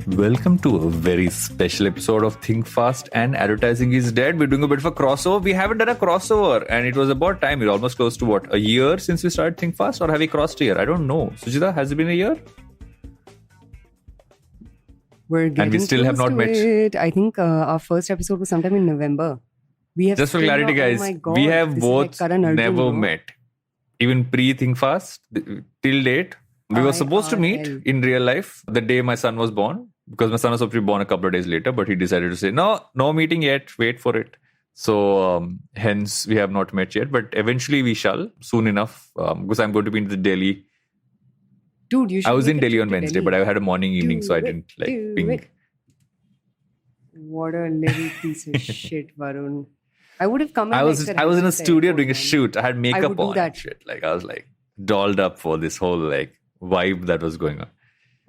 Welcome to a very special episode of Think Fast and Advertising is Dead. We're doing a bit of a crossover. We haven't done a crossover and it was about time. We're almost close to a year since we started Think Fast, or have we crossed a year? I don't know. Suchita, has it been a year? We're getting and we still have not met. It. I think our first episode was sometime in November. We have just for clarity, guys, we have both never met. Even pre-Think Fast, till date. We were supposed to meet in real life the day my son was born, because my son was supposed to be born a couple of days later, but he decided to say, no meeting yet, wait for it. So hence we have not met yet, but eventually we shall soon enough, because I'm going to be in the Delhi. Dude, you should. I was in Delhi on Wednesday, but I had a morning evening, so I didn't ping. What a little piece of shit, Varun. I would have come. I was in a studio doing a shoot. I had makeup on and shit. I was dolled up for this whole vibe that was going on.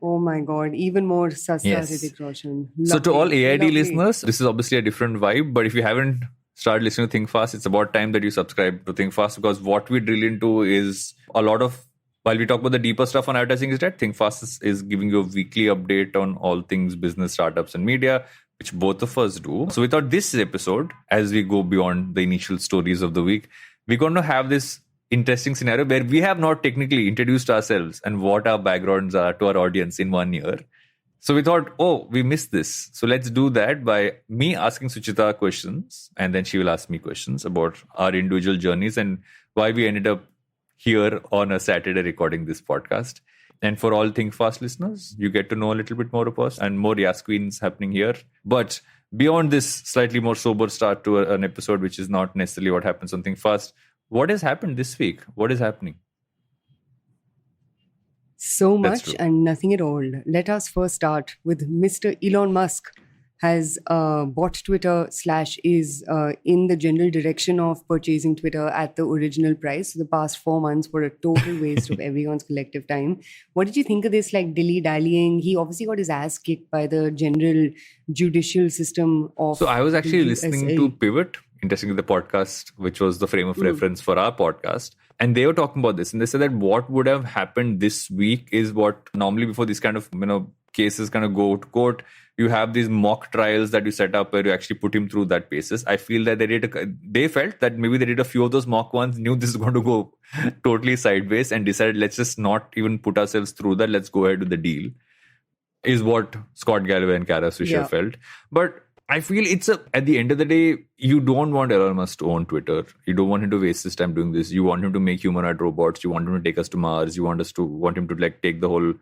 Oh my God, even more Hrithik Roshan. So to all AID listeners, this is obviously a different vibe, but if you haven't started listening to Think Fast, it's about time that you subscribe to Think Fast, because what we drill into is a lot of, while we talk about the deeper stuff on advertising is dead, Think Fast is giving you a weekly update on all things business, startups and media, which both of us do. So we thought this episode, as we go beyond the initial stories of the week, we're going to have this interesting scenario where we have not technically introduced ourselves and what our backgrounds are to our audience in 1 year. So we thought, we missed this. So let's do that by me asking Suchita questions, and then she will ask me questions about our individual journeys and why we ended up here on a Saturday recording this podcast. And for all Think Fast listeners, you get to know a little bit more of us and more Yas Queens happening here. But beyond this slightly more sober start to an episode, which is not necessarily what happens on Think Fast, what has happened this week? What is happening? So much and nothing at all. Let us first start with Mr. Elon Musk has bought Twitter / is in the general direction of purchasing Twitter at the original price. So the past 4 months were a total waste of everyone's collective time. What did you think of this dilly-dallying? He obviously got his ass kicked by the general judicial system of... So I was actually listening to Pivot, interestingly the podcast, which was the frame of reference for our podcast. And they were talking about this. And they said that what would have happened this week is what normally before these kind of cases kind of go to court, you have these mock trials that you set up where you actually put him through that paces. I feel that they felt that maybe they did a few of those mock ones, knew this is going to go totally sideways and decided let's just not even put ourselves through that. Let's go ahead with the deal, is what Scott Galloway and Kara Swisher felt. But I feel at the end of the day, you don't want Elon Musk to own Twitter. You don't want him to waste his time doing this. You want him to make humanoid robots. You want him to take us to Mars. You want him to take the whole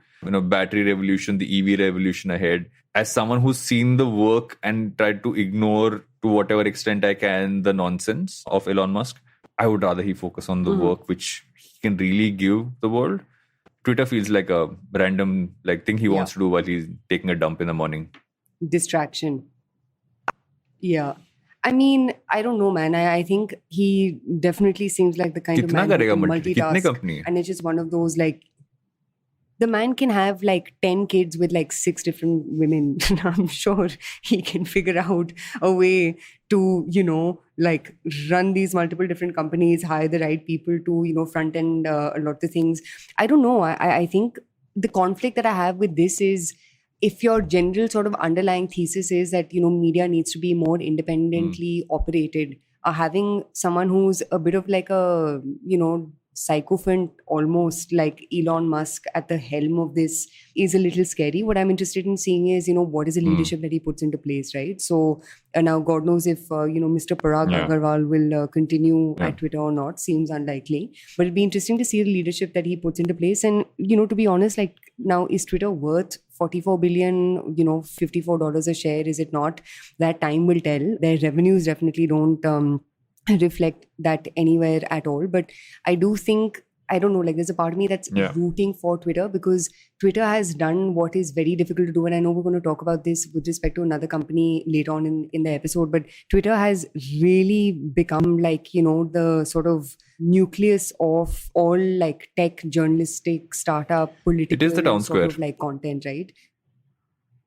battery revolution, the EV revolution ahead. As someone who's seen the work and tried to ignore to whatever extent I can the nonsense of Elon Musk, I would rather he focus on the work which he can really give the world. Twitter feels like a random thing he wants to do while he's taking a dump in the morning. Distraction. Yeah. I mean, I don't know, man. I think he definitely seems like the kind of man who can multitask. And it's just one of those the man can have 10 kids with 6 different women. I'm sure he can figure out a way to, run these multiple different companies, hire the right people to, front end a lot of the things. I don't know. I think the conflict that I have with this is, if your general sort of underlying thesis is that, media needs to be more independently operated, having someone who's a bit of a, sycophant, almost like Elon Musk at the helm of this is a little scary. What I'm interested in seeing is, what is the leadership that he puts into place, right? So now God knows if, Mr. Parag Agarwal will continue at Twitter or not. Seems unlikely. But it'd be interesting to see the leadership that he puts into place. And, to be honest, now is Twitter worth 44 billion, $54 a share? Is it not? That time will tell. Their revenues definitely don't reflect that anywhere at all. But I do think, I don't know, there's a part of me that's rooting for Twitter, because Twitter has done what is very difficult to do. And I know we're going to talk about this with respect to another company later on in the episode, but Twitter has really become the sort of nucleus of all tech, journalistic, startup, political, it is the town square content, right?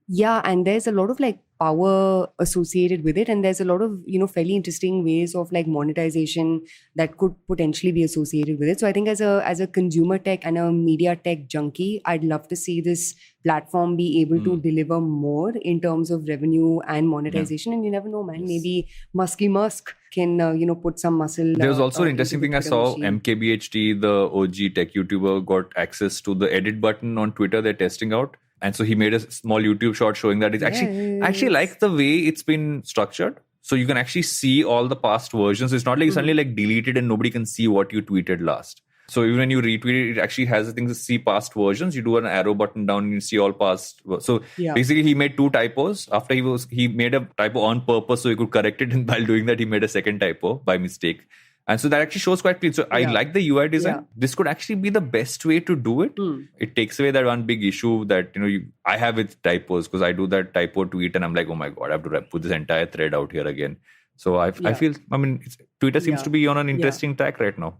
Yeah, and there's a lot of like power associated with it, and there's a lot of fairly interesting ways of like monetization that could potentially be associated with it. So I think as a consumer tech and a media tech junkie, I'd love to see this platform be able to deliver more in terms of revenue and monetization. And you never know, man. Maybe Musky Musk can put some muscle. There was also an interesting thing I saw. machine. MKBHD, the OG tech YouTuber, got access to the edit button on Twitter they're testing out. And so he made a small YouTube short showing that it's actually like the way it's been structured. So you can actually see all the past versions. It's not like it's suddenly like deleted and nobody can see what you tweeted last. So even when you retweet it, it actually has the thing to see past versions. You do an arrow button down and you see all past. So basically he made 2 typos. After he made a typo on purpose so he could correct it. And while doing that, he made a second typo by mistake. And so that actually shows quite clean. So I like the UI design. Yeah. This could actually be the best way to do it. It takes away that one big issue that I have with typos, because I do that typo tweet and I'm like, oh my God, I have to put this entire thread out here again. So I feel, Twitter seems to be on an interesting track right now.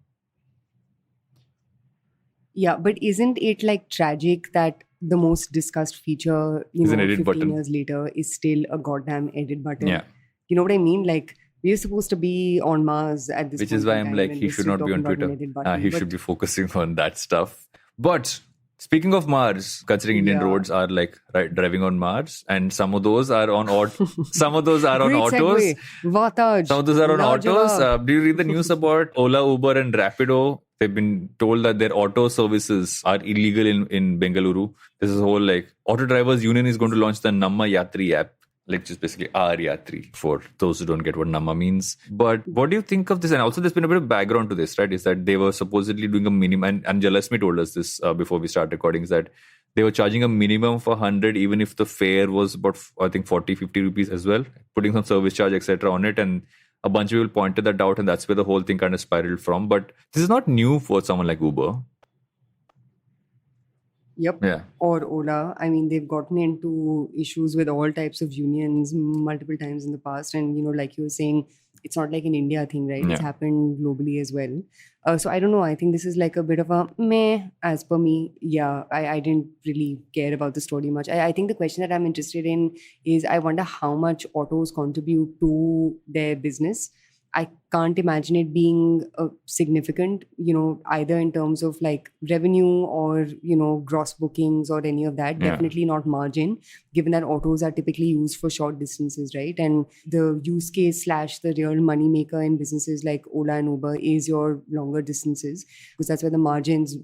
Yeah, but isn't it like tragic that the most discussed feature, 15 years later is still a goddamn edit button? Yeah. You know what I mean? Like, we're supposed to be on Mars at this point. Which is why I'm like, he should not be on Twitter. He should be focusing on that stuff. But speaking of Mars, considering Indian roads are like driving on Mars, and some of those are on some of those are on autos. Vataj. Some of those are on autos. Do you read the news about Ola, Uber, and Rapido? They've been told that their auto services are illegal in Bengaluru. This is whole like auto drivers union is going to launch the Namma Yatri app. Like just basically our Yatri for those who don't get what Namma means. But what do you think of this? And also there's been a bit of background to this, right? Is that they were supposedly doing a minimum, and Jalasmi told us this before we start recording, is that they were charging a minimum for 100 even if the fare was about, I think, 40, 50 rupees as well, putting some service charge, etc. on it. And a bunch of people pointed that out, and that's where the whole thing kind of spiraled from. But this is not new for someone like Uber. Yep. Yeah. Or Ola. I mean, they've gotten into issues with all types of unions multiple times in the past. And, like you were saying, it's not like an India thing, right? Yeah. It's happened globally as well. So I don't know. I think this is like a bit of a meh as per me. Yeah, I didn't really care about the story much. I think the question that I'm interested in is I wonder how much autos contribute to their business. I can't imagine it being significant, either in terms of like revenue or, gross bookings or any of that. Yeah. Definitely not margin, given that autos are typically used for short distances, right? And the use case / the real money maker in businesses like Ola and Uber is your longer distances, because that's where the margins,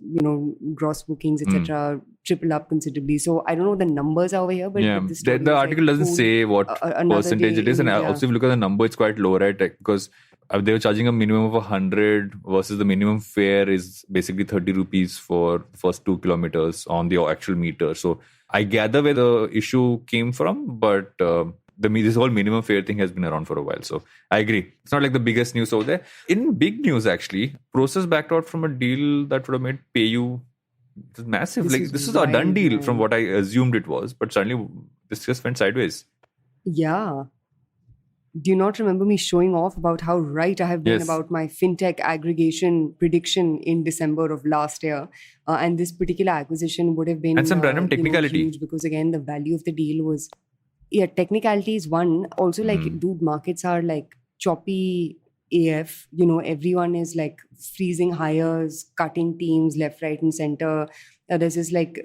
gross bookings, etc., triple up considerably. So I don't know what the numbers are over here, but the article doesn't say what percentage it is. And also, if you look at the number, it's quite low, right? Because they were charging a minimum of 100 versus the minimum fare is basically 30 rupees for the first 2 kilometers on the actual meter. So I gather where the issue came from, but this whole minimum fare thing has been around for a while. So I agree. It's not like the biggest news over there. In big news, actually, Process backed out from a deal that would have made PayU. It's massive. This is a done deal from what I assumed it was, but suddenly this just went sideways. Yeah. Do you not remember me showing off about how right I have been about my fintech aggregation prediction in December of last year? And this particular acquisition would have been and some random technicality, huge, because again, the value of the deal was, technicality is one. Also, like, dude, markets are like choppy AF. Everyone is like freezing hires, cutting teams left, right, and center. There's this like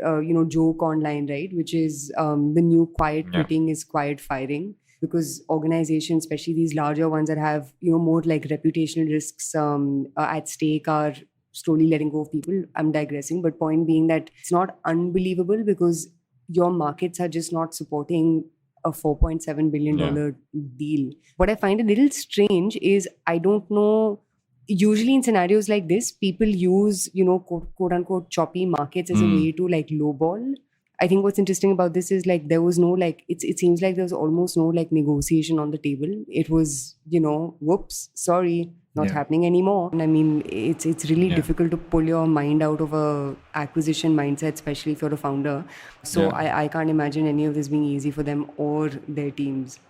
joke online, right, which is the new quiet quitting is quiet firing. Because organizations, especially these larger ones that have more like reputational risks at stake, are slowly letting go of people. I'm digressing, but point being that it's not unbelievable because your markets are just not supporting a $4.7 billion deal. What I find a little strange is, I don't know, usually in scenarios like this, people use, quote unquote choppy markets as a way to like lowball. I think what's interesting about this is like there was no like, it seems like there was almost no like negotiation on the table. It was, whoops, sorry, not happening anymore. And I mean, it's really difficult to pull your mind out of a acquisition mindset, especially if you're a founder. So I can't imagine any of this being easy for them or their teams.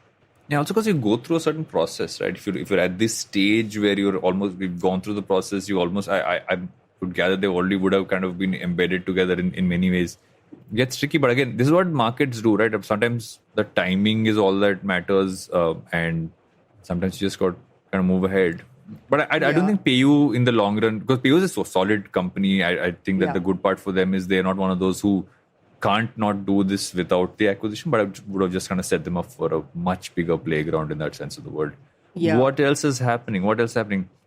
Yeah, also because you go through a certain process, right? If you're at this stage where we've gone through the process, you almost, I would gather they already would have kind of been embedded together in many ways. gets tricky. But again, this is what markets do, right? Sometimes the timing is all that matters, and sometimes you just got to kind of move ahead. But I don't think PayU in the long run, because PayU is a so solid company. I think that the good part for them is they're not one of those who can't not do this without the acquisition, but I would have just kind of set them up for a much bigger playground in that sense of the word. Yeah. What else is happening?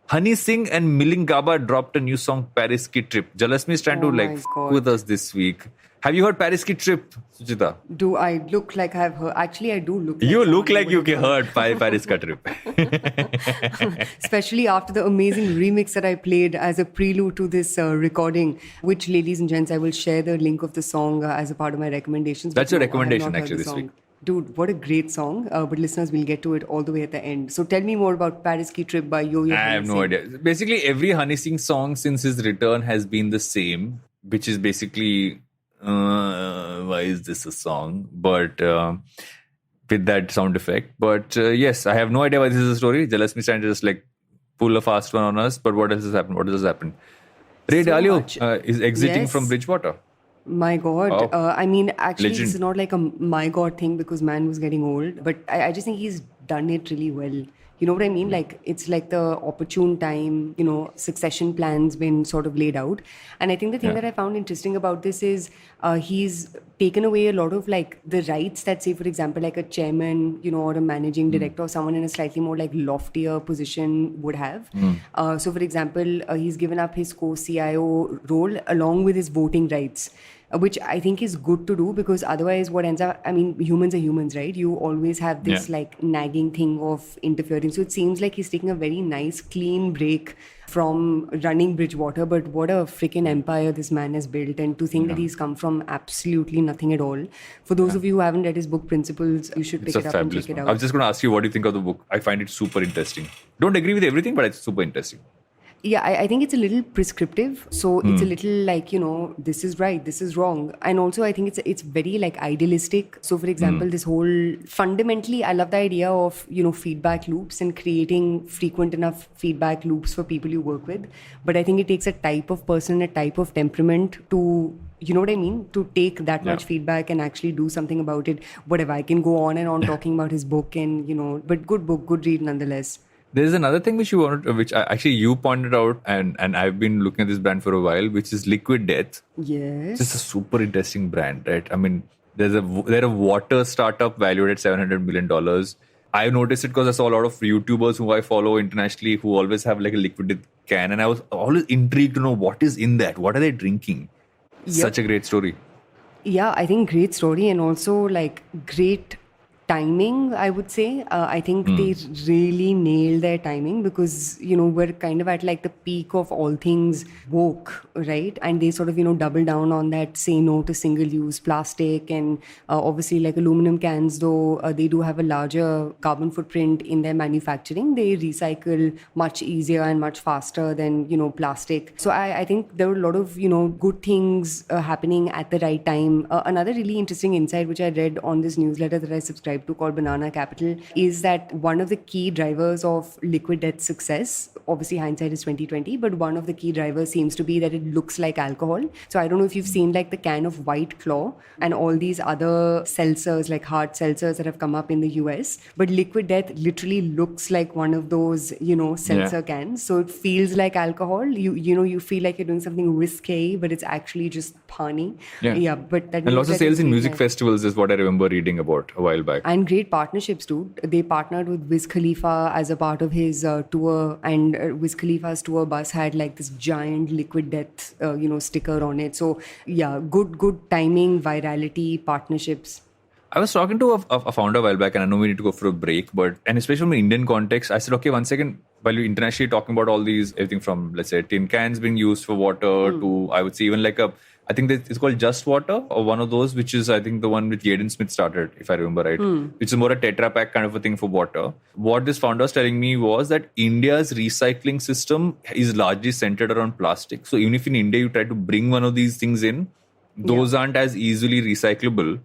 Honey Singh and Miling Gaba dropped a new song, Paris Ki Trip. Jalasmi is trying to fuck with us this week. Have you heard Paris Ki Trip, Suchita? Do I look like I've heard? Actually, I do look like you look like you heard Paris Ki Trip. Especially after the amazing remix that I played as a prelude to this recording, which, ladies and gents, I will share the link of the song as a part of my recommendations. That's your recommendation actually this week. Dude, what a great song. But listeners, will get to it all the way at the end. So tell me more about Paris Ki Trip by Yo-Yo. I have no idea. Basically, every Honey Singh song since his return has been the same, which is basically, why is this a song? But with that sound effect. But yes, I have no idea why this is a story. Jalasmi trying to just pull a fast one on us. But what has happened? Ray Dalio is exiting from Bridgewater. My God. Wow. I mean, actually, Legend. This is not like a my God thing because man was getting old. But I just think he's done it really well. You know what I mean? It's like the opportune time, succession plans been sort of laid out. And I think the thing that I found interesting about this is he's taken away a lot of the rights that, say, for example, like a chairman, or a managing director or someone in a slightly more loftier position would have. So, for example, he's given up his co-CIO role along with his voting rights. Which I think is good to do because otherwise what ends up, humans are humans, right? You always have this nagging thing of interfering. So it seems like he's taking a very nice, clean break from running Bridgewater. But what a freaking empire this man has built. And to think that he's come from absolutely nothing at all. For those of you who haven't read his book Principles, you should pick it up and check it out. I was just going to ask you, what do you think of the book? I find it super interesting. Don't agree with everything, but it's super interesting. Yeah, I think it's a little prescriptive. So it's a little this is right, this is wrong. And also I think it's very idealistic. So for example, this whole, fundamentally, I love the idea of, feedback loops and creating frequent enough feedback loops for people you work with. But I think it takes a type of person, a type of temperament to, you know what I mean? To take that much feedback and actually do something about it. Whatever, I can go on and on talking about his book and, but good book, good read nonetheless. There's another thing which you pointed out, and I've been looking at this brand for a while, which is Liquid Death. Yes. It's a super interesting brand, right? I mean, they're a water startup valued at $700 million. I noticed it because I saw a lot of YouTubers who I follow internationally who always have a Liquid Death can, and I was always intrigued to know what is in that. What are they drinking? Yep. Such a great story. Yeah, I think great story and also great timing, I would say. I think they really nailed their timing because, we're kind of at the peak of all things woke, right? And they sort of, double down on that, say no to single-use plastic and obviously aluminum cans, though they do have a larger carbon footprint in their manufacturing. They recycle much easier and much faster than, plastic. So I think there were a lot of, good things happening at the right time. Another really interesting insight, which I read on this newsletter that I subscribed to called Banana Capital, is that one of the key drivers of Liquid Death's success, obviously hindsight is 2020, but one of the key drivers seems to be that it looks like alcohol. So I don't know if you've seen the can of White Claw and all these other seltzers, hard seltzers that have come up in the US, but Liquid Death literally looks like one of those, seltzer cans. So it feels like alcohol. You feel like you're doing something risque, but it's actually just pani. But that, and lots of sales in music festivals is what I remember reading about a while back. And great partnerships too. They partnered with Wiz Khalifa as a part of his tour, and Wiz Khalifa's tour bus had this giant Liquid Death sticker on it. So yeah, good timing, virality, partnerships. I was talking to a founder a while back, and I know we need to go for a break, and especially from an Indian context, I said, okay, one second, while you're internationally talking about all these, everything from, let's say, tin cans being used for water to, I would say, even I think it's called Just Water, or one of those, which is, I think, the one which Jaden Smith started, if I remember right, which is more a Tetra Pak kind of a thing for water. What this founder was telling me was that India's recycling system is largely centered around plastic. So even if in India you try to bring one of these things in, those aren't as easily recyclable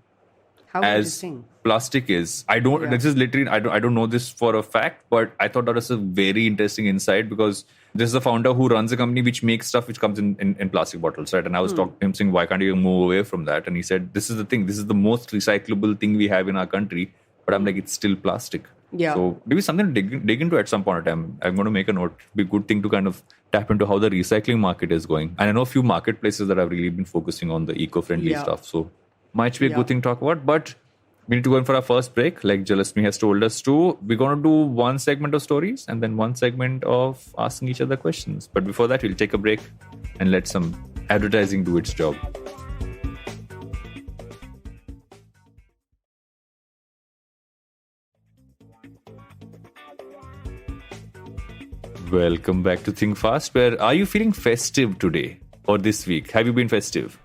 as plastic is. I don't. This is literally. I don't know this for a fact, but I thought that was a very interesting insight because This is the founder who runs a company which makes stuff which comes in plastic bottles, right? And I was talking to him saying, why can't you move away from that? And he said, this is the thing. This is the most recyclable thing we have in our country. But I'm like, it's still plastic. Yeah. So maybe something to dig into at some point in time. I'm going to make a note. It'd be a good thing to kind of tap into how the recycling market is going. And I know a few marketplaces that have really been focusing on the eco-friendly stuff. So might be a good thing to talk about. But we need to go in for our first break. Like Jalasmi has told us to. We're going to do one segment of stories and then one segment of asking each other questions. But before that, we'll take a break and let some advertising do its job. Welcome back to Think Fast. Where are you feeling festive today or this week? Have you been festive?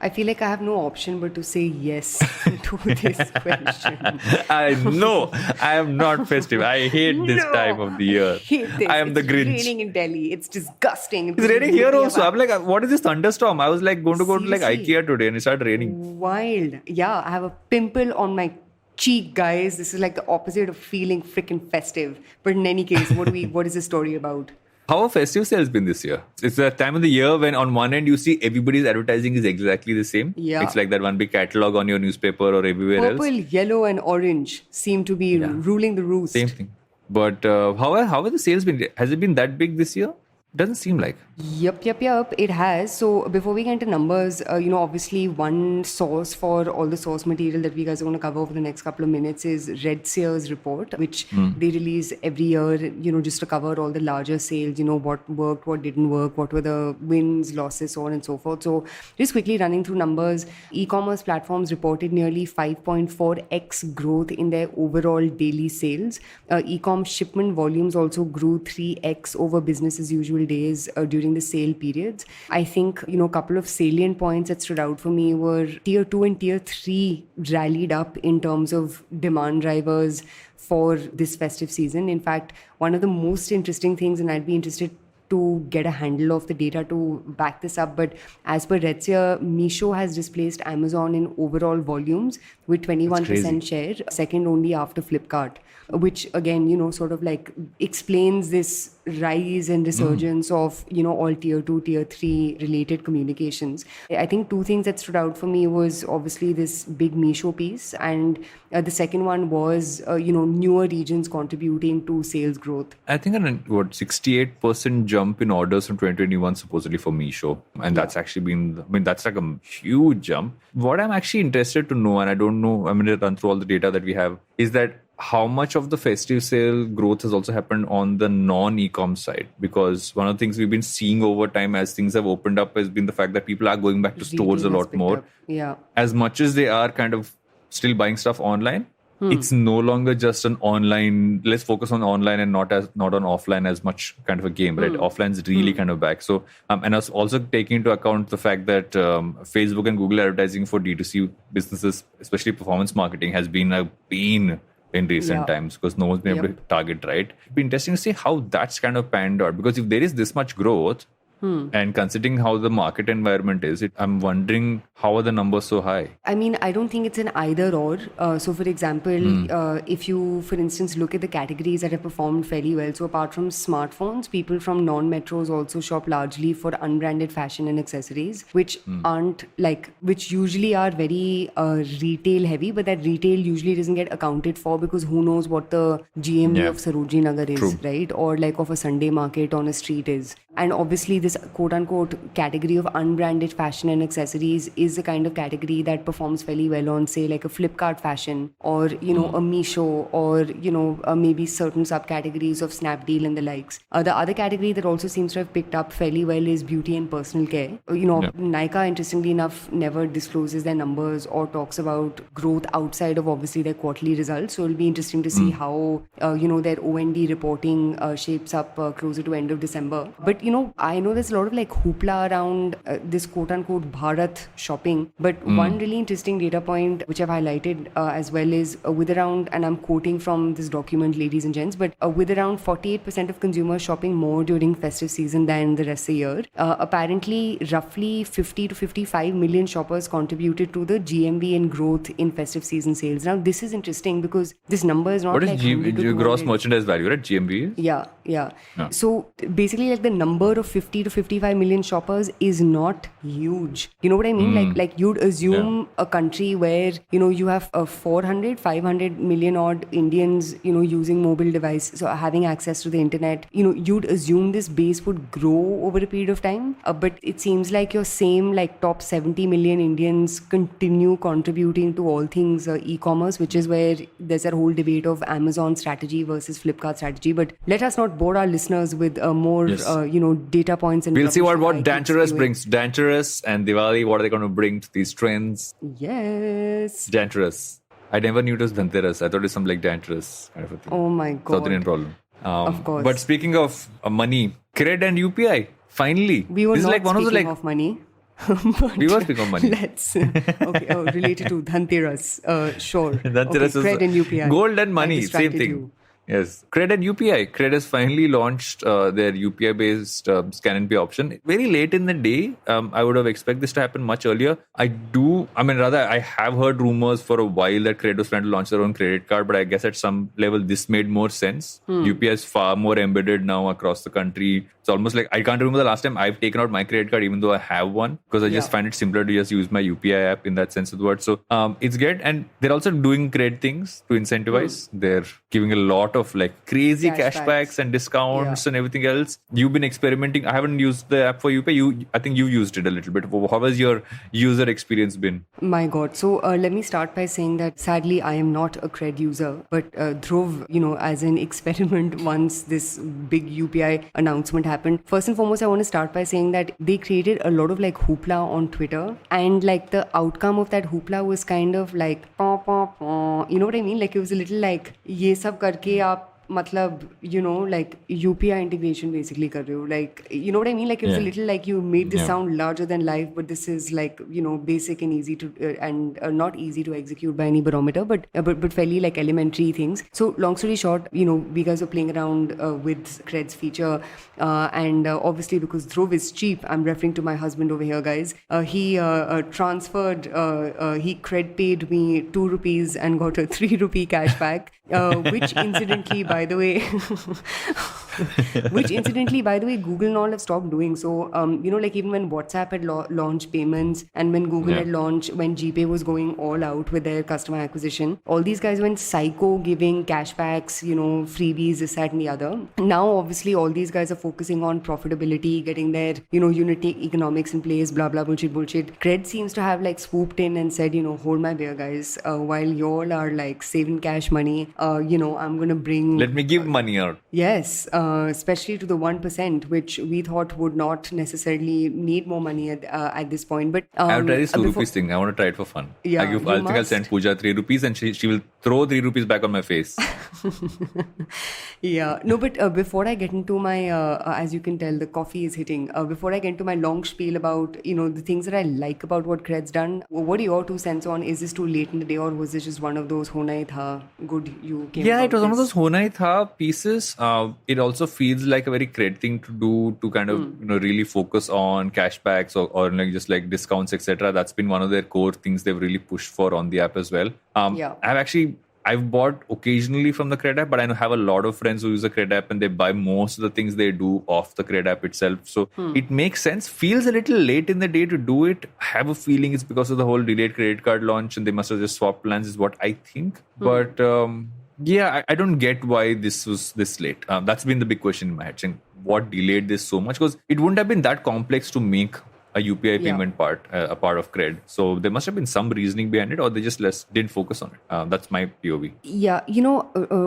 I feel like I have no option but to say yes to this question. I know I am not festive. I hate this time of the year. I hate this. I am the Grinch. It's raining in Delhi. It's disgusting. It's raining here also. I'm like, what is this thunderstorm? I was like going to go to like IKEA today and it started raining. Wild. Yeah, I have a pimple on my cheek, guys. This is like the opposite of feeling freaking festive. But in any case, what is the story about? How have festive sales been this year? It's that time of the year when on one end you see everybody's advertising is exactly the same. Yeah. It's like that one big catalog on your newspaper or everywhere else. Purple, yellow and orange seem to be ruling the roost. Same thing. But how have the sales been? Has it been that big this year? Doesn't seem like. Yep. It has. So before we get into numbers, obviously one source for all the source material that we guys are going to cover over the next couple of minutes is Red Sears report, which they release every year, just to cover all the larger sales, what worked, what didn't work, what were the wins, losses, so on and so forth. So just quickly running through numbers, e-commerce platforms reported nearly 5.4x growth in their overall daily sales. E-com shipment volumes also grew 3x over business as usual days during the sale periods. I think, a couple of salient points that stood out for me were tier 2 and tier 3 rallied up in terms of demand drivers for this festive season. In fact, one of the most interesting things, and I'd be interested to get a handle of the data to back this up, but as per Redseer, Meesho has displaced Amazon in overall volumes with 21% share, second only after Flipkart, which again, sort of like explains this rise and resurgence of, all tier 2, tier 3 related communications. I think two things that stood out for me was obviously this big Meesho piece, and the second one was, newer regions contributing to sales growth. I think 68% jump in orders from 2021 supposedly for Meesho, and that's actually been, that's like a huge jump. What I'm actually interested to know, and I don't know, I'm going to run through all the data that we have, is that how much of the festive sale growth has also happened on the non-e-com side? Because one of the things we've been seeing over time as things have opened up has been the fact that people are going back to stores a lot more. Yeah. As much as they are kind of still buying stuff online, it's no longer just an online, let's focus on online and not on offline as much kind of a game, right? Offline's really kind of back. So, and also taking into account the fact that Facebook and Google advertising for D2C businesses, especially performance marketing, has been a pain in recent times because no one's been able to target, right? It'd be interesting to see how that's kind of panned out, because if there is this much growth, and considering how the market environment is, I'm wondering how are the numbers so high? I mean, I don't think it's an either or. So for example, if you, for instance, look at the categories that have performed fairly well. So apart from smartphones, people from non-metros also shop largely for unbranded fashion and accessories, which which usually are very retail heavy, but that retail usually doesn't get accounted for because who knows what the GMV of Sarojini Nagar is, right? Or like of a Sunday market on a street is. And obviously this quote-unquote category of unbranded fashion and accessories is the kind of category that performs fairly well on, say, like a Flipkart fashion or, a Meesho or, maybe certain subcategories of Snapdeal and the likes. The other category that also seems to have picked up fairly well is beauty and personal care. Nykaa, interestingly enough, never discloses their numbers or talks about growth outside of obviously their quarterly results. So it'll be interesting to see how, their OND reporting shapes up closer to end of December. But, I know that was a lot of like hoopla around this quote-unquote Bharat shopping. But one really interesting data point, which I've highlighted as well, is with around, and I'm quoting from this document, ladies and gents, but with around 48% of consumers shopping more during festive season than the rest of the year. Apparently, roughly 50 to 55 million shoppers contributed to the GMV and growth in festive season sales. Now, this is interesting because this number is not what like... What is gross merchandise value, right? GMV? Yeah. So basically, like the number of 50 to 55 million shoppers is not huge. You know what I mean? Like you'd assume a country where, you have 400, 500 million odd Indians, using mobile device, so having access to the internet, you'd assume this base would grow over a period of time. But it seems like your same like top 70 million Indians continue contributing to all things e-commerce, which is where there's a whole debate of Amazon strategy versus Flipkart strategy. But let us not bore our listeners with more, data points. And we'll see what Dangerous brings. Dangerous and Diwali, what are they going to bring to these trends? Yes. Dangerous. I never knew it was Dhanteras. I thought it was some like Dangerous kind of a thing. Oh my God. South Indian problem. Of course. But speaking of money, Cred and UPI, finally. We were this not is like one speaking of of money. We were speaking of money. Let's. Okay, related to Dhanteras. Sure. Dhanteras Cred and UPI. Gold and money, same thing. You. Yes. Cred and UPI. Cred has finally launched their UPI-based scan and pay option. Very late in the day. I would have expected this to happen much earlier. I have heard rumors for a while that Cred was trying to launch their own credit card, but I guess at some level this made more sense. UPI is far more embedded now across the country. It's almost like, I can't remember the last time I've taken out my credit card, even though I have one, because I just find it simpler to just use my UPI app in that sense of the word. So it's great. And they're also doing great things to incentivize. They're giving a lot of like crazy cashbacks and discounts and everything else. You've been experimenting. I haven't used the app for UPI. I think you used it a little bit. How has your user experience been? My God. So let me start by saying that sadly, I am not a Cred user, but Dhruv, as an experiment once this big UPI announcement happened. First and foremost, I want to start by saying that they created a lot of like hoopla on Twitter, and like the outcome of that hoopla was kind of like, you know what I mean? Like it was a little like, ye sab karke aap मतलब, like UPI integration basically kar rahe ho. Like, you know what I mean? Like it was a little like you made this sound larger than life, but this is like, basic and easy to, and not easy to execute by any barometer, but fairly like elementary things. So long story short, we guys were playing around with Cred's feature, and obviously because Dhruv is cheap, I'm referring to my husband over here, guys. He transferred, he Cred paid me 2 rupees and got a 3 rupee cashback, which incidentally, by the way, Google and all have stopped doing. So, like even when WhatsApp had launched payments, and when Google had launched, when GPay was going all out with their customer acquisition, all these guys went psycho giving cashbacks, freebies, this, that, and the other. Now, obviously, all these guys are focusing on profitability, getting their, unit economics in place, blah, blah, bullshit. Cred seems to have like swooped in and said, hold my beer, guys. While y'all are like saving cash money, I'm going to bring... Let me give money out. Yes, especially to the 1%, which we thought would not necessarily need more money at this point. But I'll try this 2 rupees thing. I want to try it for fun. Yeah, I think I'll send Pooja 3 rupees and she will throw 3 rupees back on my face. Yeah. No, but before I get into my, as you can tell, the coffee is hitting. Before I get into my long spiel about, the things that I like about what Cred's done, what are your 2 cents on? Is this too late in the day, or was this just one of those hona hi tha, good you came Yeah, it was this? one of those hona hi tha pieces. It also feels like a very Cred thing to do, to kind of really focus on cashbacks or like just like discounts, etc. That's been one of their core things they've really pushed for on the app as well. I've bought occasionally from the Cred app, but I have a lot of friends who use the Cred app and they buy most of the things they do off the Cred app itself. So it makes sense. Feels a little late in the day to do it. I have a feeling it's because of the whole delayed credit card launch and they must have just swapped plans is what I think. But I don't get why this was this late. That's been the big question in my head. What delayed this so much? Because it wouldn't have been that complex to make a UPI payment part, a part of Cred. So there must have been some reasoning behind it, or they just didn't focus on it. That's my POV. Yeah,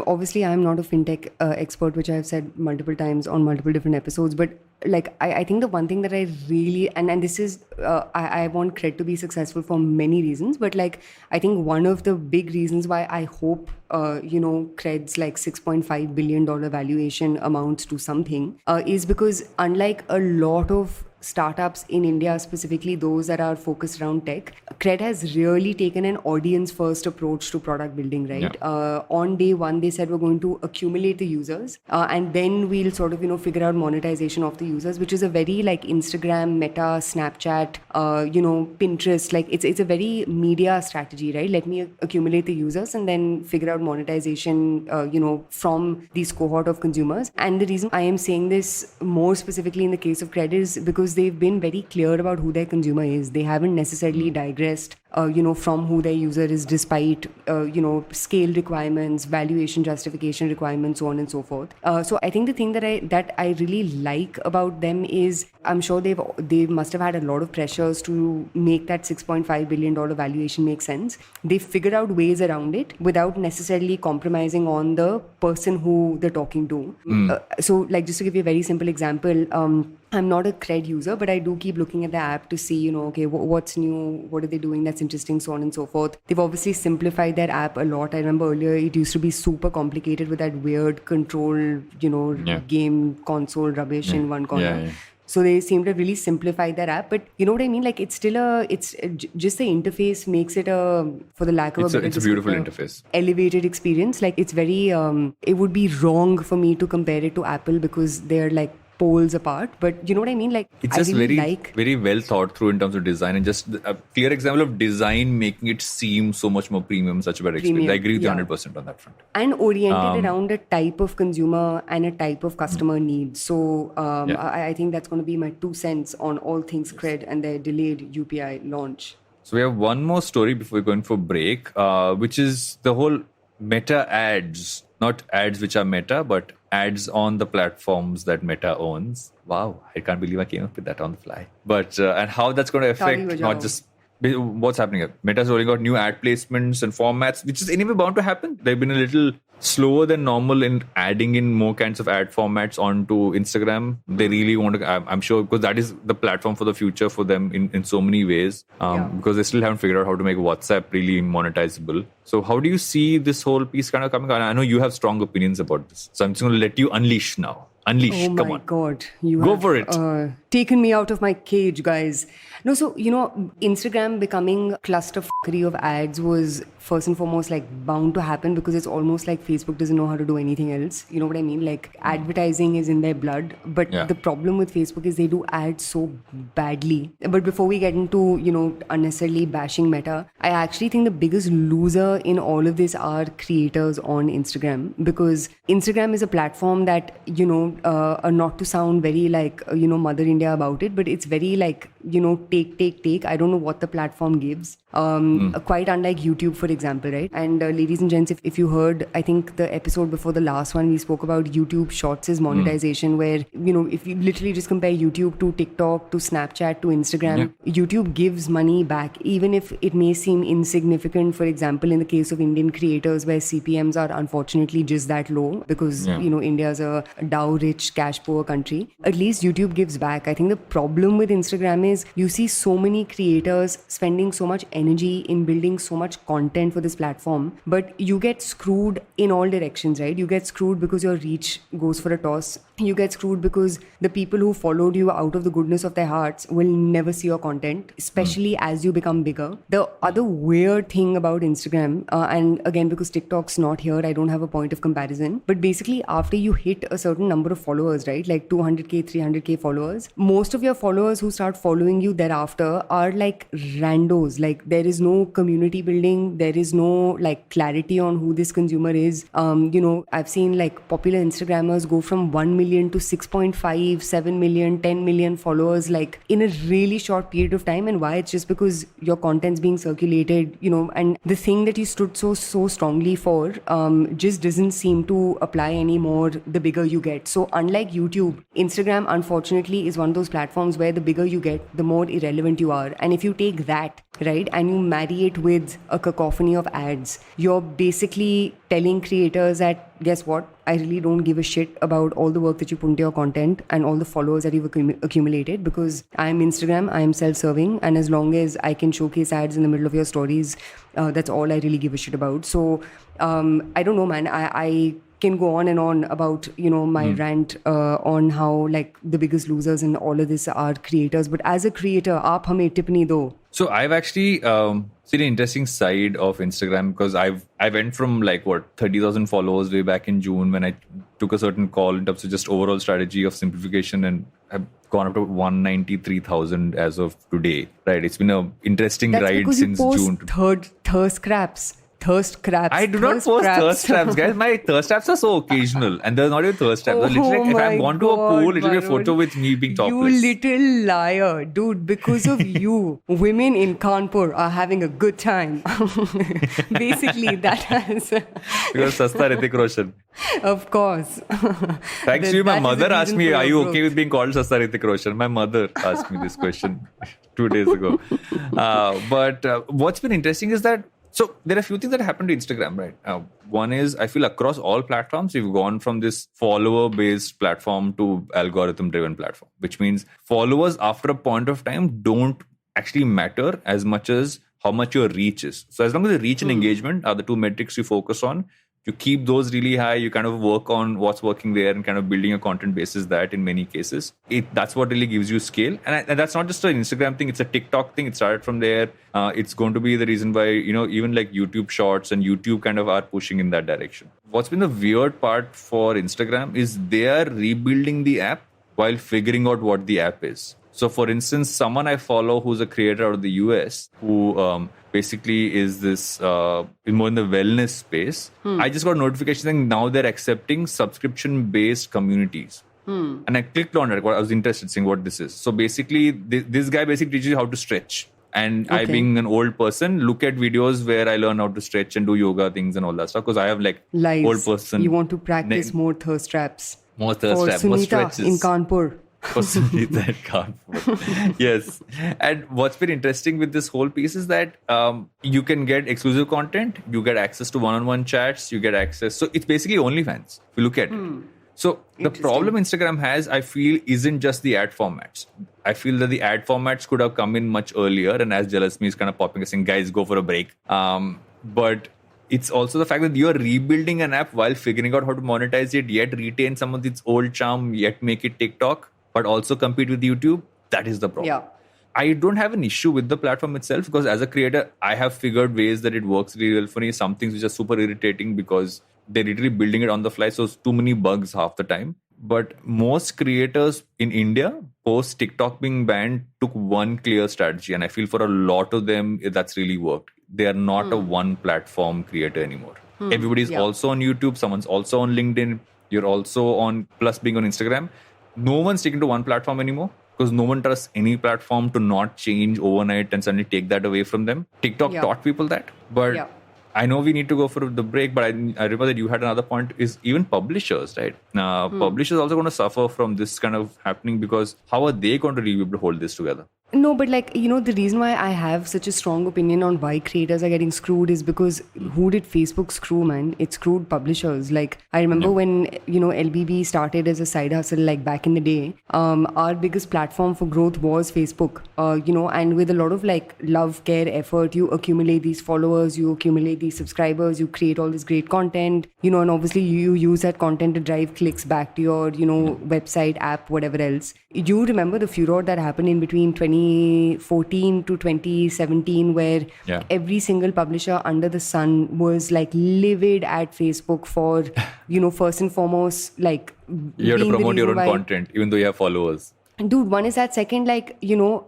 obviously I'm not a fintech expert, which I've said multiple times on multiple different episodes, but like I think the one thing that I really and this is I want Cred to be successful for many reasons, but like I think one of the big reasons why I hope Cred's like $6.5 billion valuation amounts to something is because unlike a lot of startups in India, specifically those that are focused around tech, Cred has really taken an audience-first approach to product building, right? Yeah. On day one, they said we're going to accumulate the users and then we'll sort of, figure out monetization of the users, which is a very like Instagram, Meta, Snapchat, Pinterest, like it's a very media strategy, right? Let me accumulate the users and then figure out monetization, from these cohort of consumers. And the reason I am saying this more specifically in the case of Cred is because they've been very clear about who their consumer is. They haven't necessarily digressed, from who their user is, despite, scale requirements, valuation justification requirements, so on and so forth. So I think the thing that I really like about them is I'm sure they must have had a lot of pressures to make that $6.5 billion valuation make sense. They figured out ways around it without necessarily compromising on the person who they're talking to. So like just to give you a very simple example, I'm not a Cred user, but I do keep looking at the app to see, okay, what's new, what are they doing that's interesting, so on and so forth. They've obviously simplified their app a lot. I remember earlier it used to be super complicated with that weird control, game console rubbish in one corner. Yeah. So they seem to really simplify their app, but you know what I mean? Like it's just the interface makes it for the lack of it's a beautiful interface, elevated experience. Like it's very, it would be wrong for me to compare it to Apple because they're like poles apart, but you know what I mean? Like it's just very well thought through in terms of design, and just a clear example of design making it seem so much more premium, such a better experience. I agree with you 100% on that front. And oriented around a type of consumer and a type of customer need. So I think that's going to be my 2 cents on all things Cred and their delayed UPI launch. So we have one more story before we're going for break, which is the whole Meta ads, not ads which are Meta, but ads on the platforms that Meta owns. Wow, I can't believe I came up with that on the fly. But and how that's going to affect not just what's happening here. Meta's rolling out new ad placements and formats, which is anyway bound to happen. They've been a little slower than normal in adding in more kinds of ad formats onto Instagram. They really want to, I'm sure, because that is the platform for the future for them in so many ways, because they still haven't figured out how to make WhatsApp really monetizable. So how do you see this whole piece kind of coming on? I know you have strong opinions about this, so I'm just going to let you unleash now. Unleash, come on. Oh my God. You Go have, for it. Taken me out of my cage, guys. No, so, Instagram becoming clusterfuckery of ads was first and foremost like bound to happen because it's almost like Facebook doesn't know how to do anything else. You know what I mean? Like advertising is in their blood. But the problem with Facebook is they do ads so badly. But before we get into, unnecessarily bashing Meta, I actually think the biggest loser in all of this are creators on Instagram, because Instagram is a platform that, not to sound very like, Mother India about it, but it's very like, take. I don't know what the platform gives. Quite unlike YouTube, for example, right? And ladies and gents, if you heard, I think the episode before the last one, we spoke about YouTube Shorts' monetization, where, if you literally just compare YouTube to TikTok, to Snapchat, to Instagram, YouTube gives money back, even if it may seem insignificant, for example, in the case of Indian creators, where CPMs are unfortunately just that low, because, India's a Dow-rich, cash-poor country. At least YouTube gives back. I think the problem with Instagram is you see so many creators spending so much energy in building so much content for this platform, but you get screwed in all directions, right? You get screwed because your reach goes for a toss. You get screwed because the people who followed you out of the goodness of their hearts will never see your content, especially as you become bigger. The other weird thing about Instagram, and again, because TikTok's not here, I don't have a point of comparison, but basically after you hit a certain number of followers, right? Like 200k, 300k followers, most of your followers who start following you thereafter are like randos. Like there is no community building, there is no like clarity on who this consumer is. I've seen like popular Instagrammers go from 1 million million to 6.5, 7 million, 10 million followers like in a really short period of time. And why? It's just because your content's being circulated, and the thing that you stood so strongly for just doesn't seem to apply anymore the bigger you get. So unlike YouTube, Instagram unfortunately is one of those platforms where the bigger you get, the more irrelevant you are. And if you take that, right, and you marry it with a cacophony of ads, you're basically telling creators that, guess what, I really don't give a shit about all the work that you put into your content and all the followers that you've accumulated, because I'm Instagram, I'm self-serving, and as long as I can showcase ads in the middle of your stories, that's all I really give a shit about. So I don't know, man. I can go on and on about my rant on how like the biggest losers in all of this are creators. But as a creator, aap hame tipni do. So I've actually seen an interesting side of Instagram, because I went from 30,000 followers way back in June when I took a certain call in terms of just overall strategy of simplification, and I've gone up to 193,000 as of today. Right, it's been an interesting ride since June. Thirst traps. I do not post thirst traps, guys. My thirst traps are so occasional, and they're not even thirst traps. They're literally if I've gone to a pool, it'll be a photo with me being topless. You little liar, dude. Because of you, women in Kanpur are having a good time. Basically, that has... Because Sasta Hrithik Roshan. Of course. Thanks to you, my mother asked me, are you okay with being called Sasta Hrithik Roshan? My mother asked me this question 2 days ago. But what's been interesting is that, so there are a few things that happened to Instagram, right? One is, I feel across all platforms, we've gone from this follower-based platform to algorithm-driven platform, which means followers after a point of time don't actually matter as much as how much your reach is. So as long as the reach and engagement are the two metrics you focus on, you keep those really high, you kind of work on what's working there and kind of building a content basis that in many cases. That's what really gives you scale. And that's not just an Instagram thing, it's a TikTok thing. It started from there. It's going to be the reason why, even like YouTube Shorts and YouTube kind of are pushing in that direction. What's been the weird part for Instagram is they are rebuilding the app while figuring out what the app is. So for instance, someone I follow who's a creator out of the US who basically is this more in the wellness space. I just got a notification saying now they're accepting subscription-based communities. And I clicked on it. I was interested in seeing what this is. So basically, this guy basically teaches you how to stretch. And I, being an old person, look at videos where I learn how to stretch and do yoga things and all that stuff. Because I have old person. You want to practice more thirst traps. More thirst traps, more stretches. In Kanpur. Yes. And what's been interesting with this whole piece is that you can get exclusive content, you get access to one-on-one chats, you get access. So it's basically OnlyFans, if you look at it. So the problem Instagram has, I feel, isn't just the ad formats. I feel that the ad formats could have come in much earlier, and as Jealous Me is kind of popping and saying, guys, go for a break. But it's also the fact that you're rebuilding an app while figuring out how to monetize it, yet retain some of its old charm, yet make it TikTok, but also compete with YouTube. That is the problem. Yeah. I don't have an issue with the platform itself, because as a creator, I have figured ways that it works really well for me. Some things which are super irritating because they're literally building it on the fly. So it's too many bugs half the time. But most creators in India, post TikTok being banned, took one clear strategy. And I feel for a lot of them, that's really worked. They are not a one platform creator anymore. Everybody's also on YouTube. Someone's also on LinkedIn. You're also on, plus being on Instagram. No one's sticking to one platform anymore, because no one trusts any platform to not change overnight and suddenly take that away from them. TikTok taught people that. But I know we need to go for the break, but I remember that you had another point, is even publishers, right? Publishers also going to suffer from this kind of happening, because how are they going to be able to hold this together? No, but the reason why I have such a strong opinion on why creators are getting screwed is because who did Facebook screw, man? It screwed publishers. I remember when, LBB started as a side hustle, back in the day, our biggest platform for growth was Facebook, and with a lot of love, care, effort, you accumulate these followers, you accumulate these subscribers, you create all this great content, and obviously you use that content to drive clicks back to your, website, app, whatever else. You remember the furor that happened in between 2014 to 2017, where every single publisher under the sun was livid at Facebook for, first and foremost, you have to promote your own content, even though you have followers. Dude, one is that. Second, like,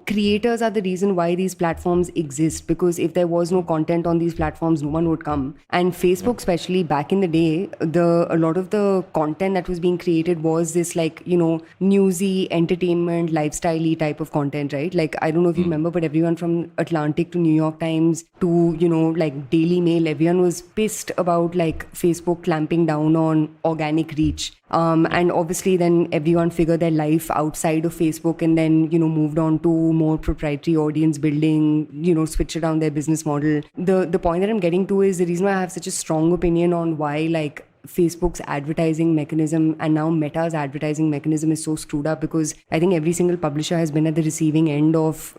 creators are the reason why these platforms exist, because if there was no content on these platforms, no one would come. And Facebook, especially back in the day, a lot of the content that was being created was this, like, newsy, entertainment, lifestyle-y type of content, right? Like, I don't know if you remember, but everyone from Atlantic to New York Times to, like Daily Mail, everyone was pissed about like Facebook clamping down on organic reach. And obviously then everyone figured their life outside of Facebook and then, moved on to more proprietary audience building, switched around their business model. The point that I'm getting to is the reason why I have such a strong opinion on why like Facebook's advertising mechanism and now Meta's advertising mechanism is so screwed up, because I think every single publisher has been at the receiving end of,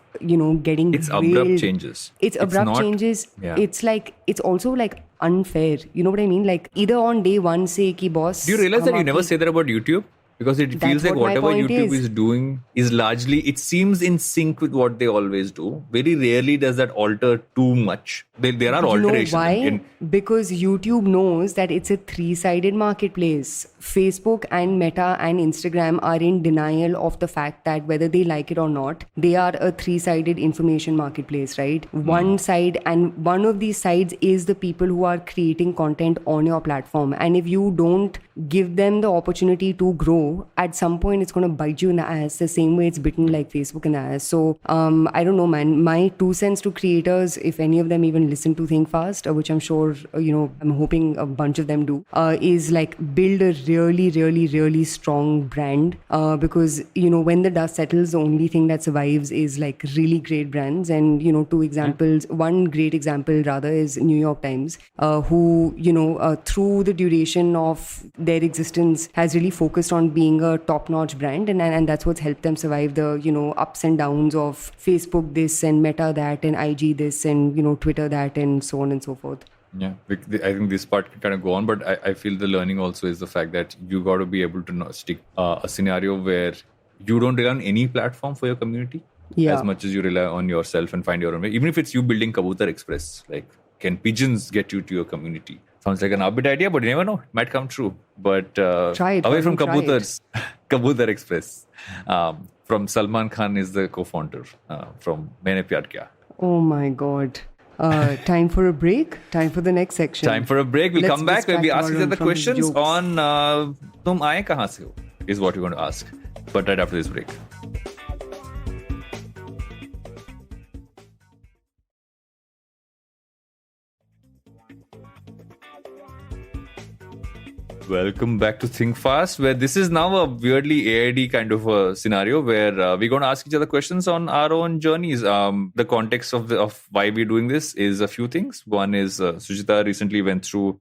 getting abrupt changes. It's abrupt changes. Yeah. It's like, it's also like unfair. You know what I mean? Like either on day one say ki boss. Do you realize that you never say that about YouTube? Because it feels like whatever YouTube is doing is largely, it seems in sync with what they always do. Very rarely does that alter too much. There are alterations. Why? Because YouTube knows that it's a three-sided marketplace. Facebook and Meta and Instagram are in denial of the fact that whether they like it or not, they are a three-sided information marketplace, right? One side, and one of these sides is the people who are creating content on your platform. And if you don't give them the opportunity to grow, at some point it's going to bite you in the ass the same way it's bitten like Facebook in the ass. So I don't know, man. My 2 cents to creators, if any of them even listen to Think Fast, which I'm sure, I'm hoping a bunch of them do, is like build a really, really, really strong brand, because, when the dust settles, the only thing that survives is like really great brands. And, 2 examples, one great example rather is New York Times, who, through the duration of their existence has really focused on being a top-notch brand, and that's what's helped them survive the ups and downs of Facebook this and Meta that and IG this and Twitter that and so on and so forth. Yeah, I think this part can kind of go on, but I feel the learning also is the fact that you got to be able to stick a scenario where you don't rely on any platform for your community as much as you rely on yourself and find your own way. Even if it's you building Kabutar Express, like, can pigeons get you to your community? Sounds like an arbit idea, but you never know. It might come true. But try it, away from Kabutars, Kabutar Express. From Salman Khan is the co-founder from Maine Pyar Kiya. Oh my God. Time for a break? Time for the next section. Time for a break. We'll come back when we ask each other questions on Tum aaye kahan se ho? Is what we're going to ask. But right after this break. Welcome back to Think Fast, where this is now a weirdly AID kind of a scenario where we're going to ask each other questions on our own journeys. The context of why we're doing this is a few things. One is Suchita recently went through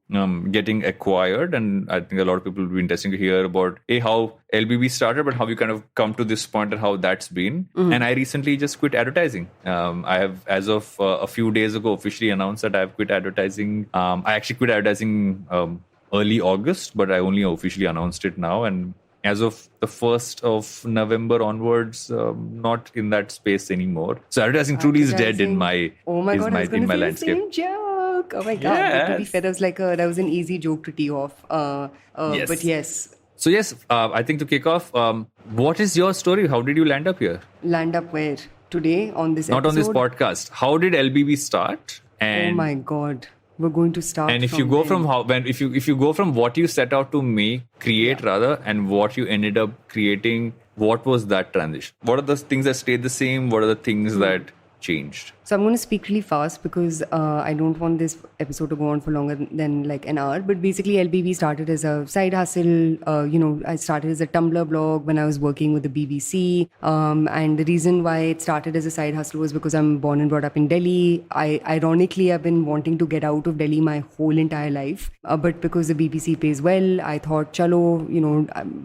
getting acquired, and I think a lot of people will be interested to hear about how LBB started, but how you kind of come to this point and how that's been. And I recently just quit advertising. I have, as of a few days ago, officially announced that I've quit advertising. I actually quit advertising early August, but I only officially announced it now. And as of the 1st of November onwards, not in that space anymore. So advertising truly is dead in my landscape. Same joke. Oh my God. Yes. To be fair, that was an easy joke to tee off. Yes. But yes. So yes, I think to kick off, what is your story? How did you land up here? Land up where? Today on this episode? Not on this podcast. How did LBB start? And oh my God. We're going to start. And if you go from if you go from what you set out to create rather, and what you ended up creating, what was that transition? What are the things that stayed the same? What are the things that changed? So I'm going to speak really fast because I don't want this episode to go on for longer than like an hour. But basically, LBB started as a side hustle. I started as a Tumblr blog when I was working with the BBC. And the reason why it started as a side hustle was because I'm born and brought up in Delhi. Ironically, I've been wanting to get out of Delhi my whole entire life. But because the BBC pays well, I thought, chalo,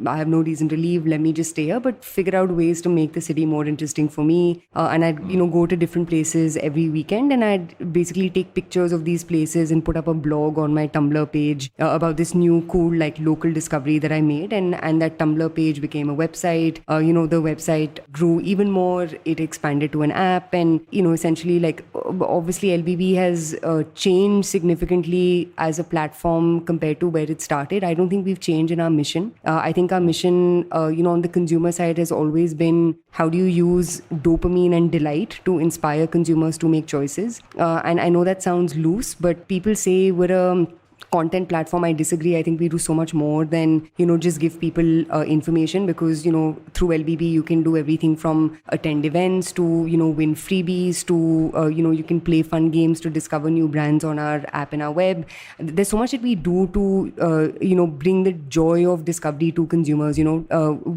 I have no reason to leave. Let me just stay here, but figure out ways to make the city more interesting for me. And I'd, go to different places every weekend, and I'd basically take pictures of these places and put up a blog on my Tumblr page about this new cool like local discovery that I made, and that Tumblr page became a website. The website grew even more. It expanded to an app, and essentially like obviously LBB has changed significantly as a platform compared to where it started. I don't think we've changed in our mission. I think our mission, on the consumer side, has always been how do you use dopamine and delight to inspire consumers to make choices. And I know that sounds loose, but people say we're a content platform. I disagree. I think we do so much more than, just give people information, because, through LBB, you can do everything from attend events to, win freebies to, you can play fun games to discover new brands on our app and our web. There's so much that we do to, bring the joy of discovery to consumers,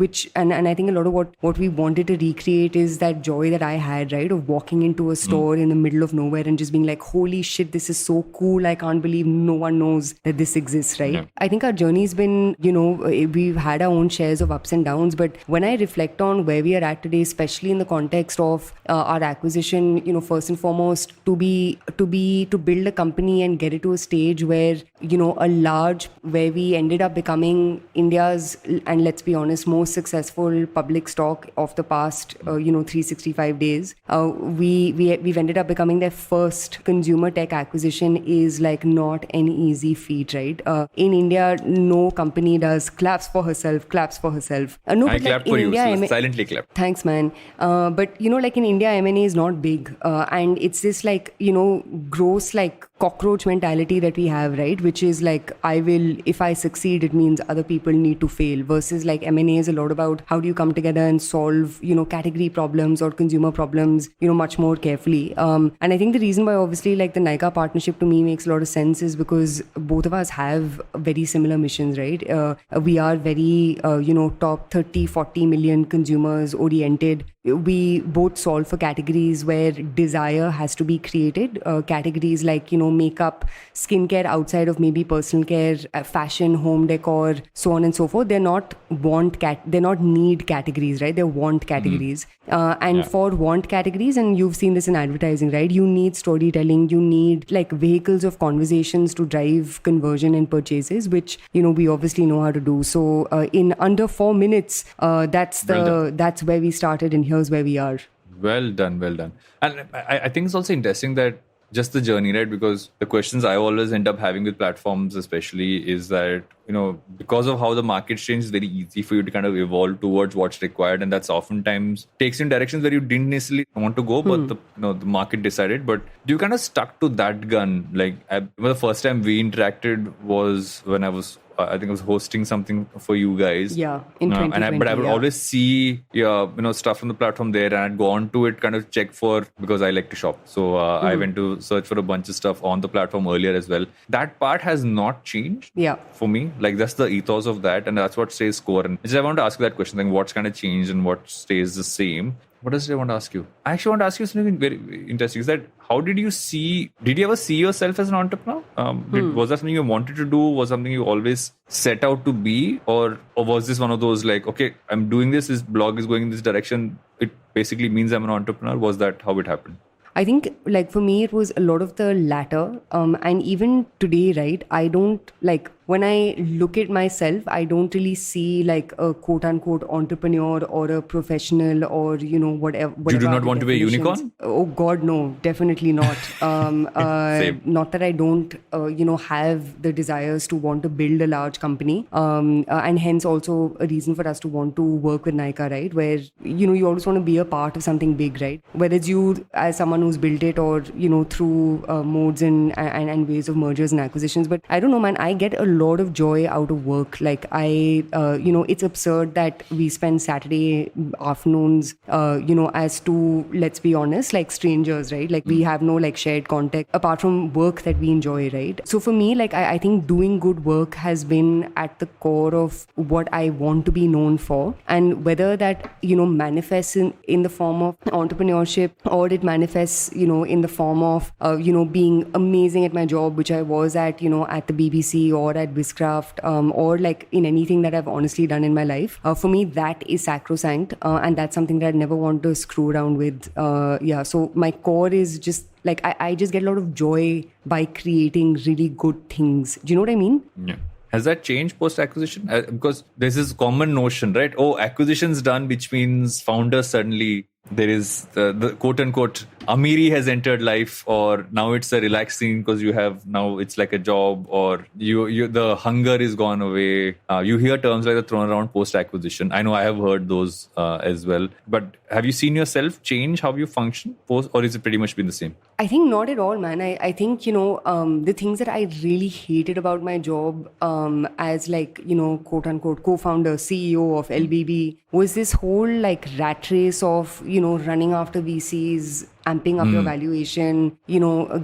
which, and I think a lot of what we wanted to recreate is that joy that I had, right, of walking into a store in the middle of nowhere and just being like, holy shit, this is so cool. I can't believe no one knows that this exists, right? Yeah. I think our journey's been, we've had our own shares of ups and downs, but when I reflect on where we are at today, especially in the context of our acquisition, first and foremost, to build a company and get it to a stage where, where we ended up becoming India's, and let's be honest, most successful public stock of the past, 365 days. We've ended up becoming their first consumer tech acquisition is like not an easy feat, right? In India, no company does claps for herself. No, I clapped for India, you, so silently clapped. Thanks, man. But, like in India, M&A is not big. And it's this like, gross like cockroach mentality that we have, right? Which is like, if I succeed, it means other people need to fail, versus like M&A is a lot about how do you come together and solve, category problems or consumer problems, much more carefully. And I think the reason why obviously like the Nykaa partnership to me makes a lot of sense is because both of us have very similar missions, right? We are very, top 30, 40 million consumers oriented. We both solve for categories where desire has to be created. Categories like, makeup, skincare outside of maybe personal care, fashion, home decor, so on and so forth. They're not they're not need categories, right? They're want categories. For want categories, and you've seen this in advertising, right? You need storytelling, you need like vehicles of conversations to drive conversion and purchases, which, we obviously know how to do. So in under 4 minutes, that's where we started, and here's where we are. Well done. And I think it's also interesting that just the journey, right? Because the questions I always end up having with platforms especially is that, because of how the market changes, it's very easy for you to kind of evolve towards what's required. And that's oftentimes takes you in directions where you didn't necessarily want to go, but the market decided. But you kind of stuck to that gun. Like the first time we interacted was when I think I was hosting something for you guys. Yeah, in 2020. But I would always see stuff from the platform there, and I'd go on to it, kind of check because I like to shop. So I went to search for a bunch of stuff on the platform earlier as well. That part has not changed for me. Like that's the ethos of that, and that's what stays core. And I want to ask you that question, like what's kind of changed and what stays the same. What else did I want to ask you? I actually want to ask you something very interesting. Is that how did you ever see yourself as an entrepreneur? Was that something you wanted to do? Was something you always set out to be? Or was this one of those like, okay, I'm doing this blog is going in this direction. It basically means I'm an entrepreneur. Was that how it happened? I think like for me, it was a lot of the latter. And even today, right, I don't like, when I look at myself, I don't really see like a quote unquote entrepreneur or a professional or, whatever. You do not want to be a unicorn? Oh God, no, definitely not. Not that I don't, have the desires to want to build a large company. And hence also a reason for us to want to work with Nykaa, right? Where, you always want to be a part of something big, right? Whether it's you as someone who's built it or, through modes and ways of mergers and acquisitions. But I don't know, man, I get a lot of joy out of work. Like it's absurd that we spend Saturday afternoons, as two, let's be honest, like strangers, right? Like we have no like shared contact apart from work that we enjoy, right? So for me, like I think doing good work has been at the core of what I want to be known for. And whether that, manifests in the form of entrepreneurship or it manifests, in the form of, being amazing at my job, which I was at, at the BBC or at at BizCraft or like in anything that I've honestly done in my life, for me that is sacrosanct, and that's something that I'd never want to screw around with. So my core is just like I just get a lot of joy by creating really good things. Do you know what I mean? Yeah. Has that changed post-acquisition? Because there's this common notion, right? Oh, acquisition's done, which means founders suddenly, there is the quote-unquote Amiri has entered life, or now it's a relaxing because you have, now it's like a job, or you the hunger is gone away. You hear terms like that thrown around post-acquisition. I know I have heard those as well. But have you seen yourself change how you function post, or is it pretty much been the same? I think not at all, man. I think, the things that I really hated about my job as like, quote unquote co-founder, CEO of LBB was this whole like rat race of, running after VCs, amping up your valuation,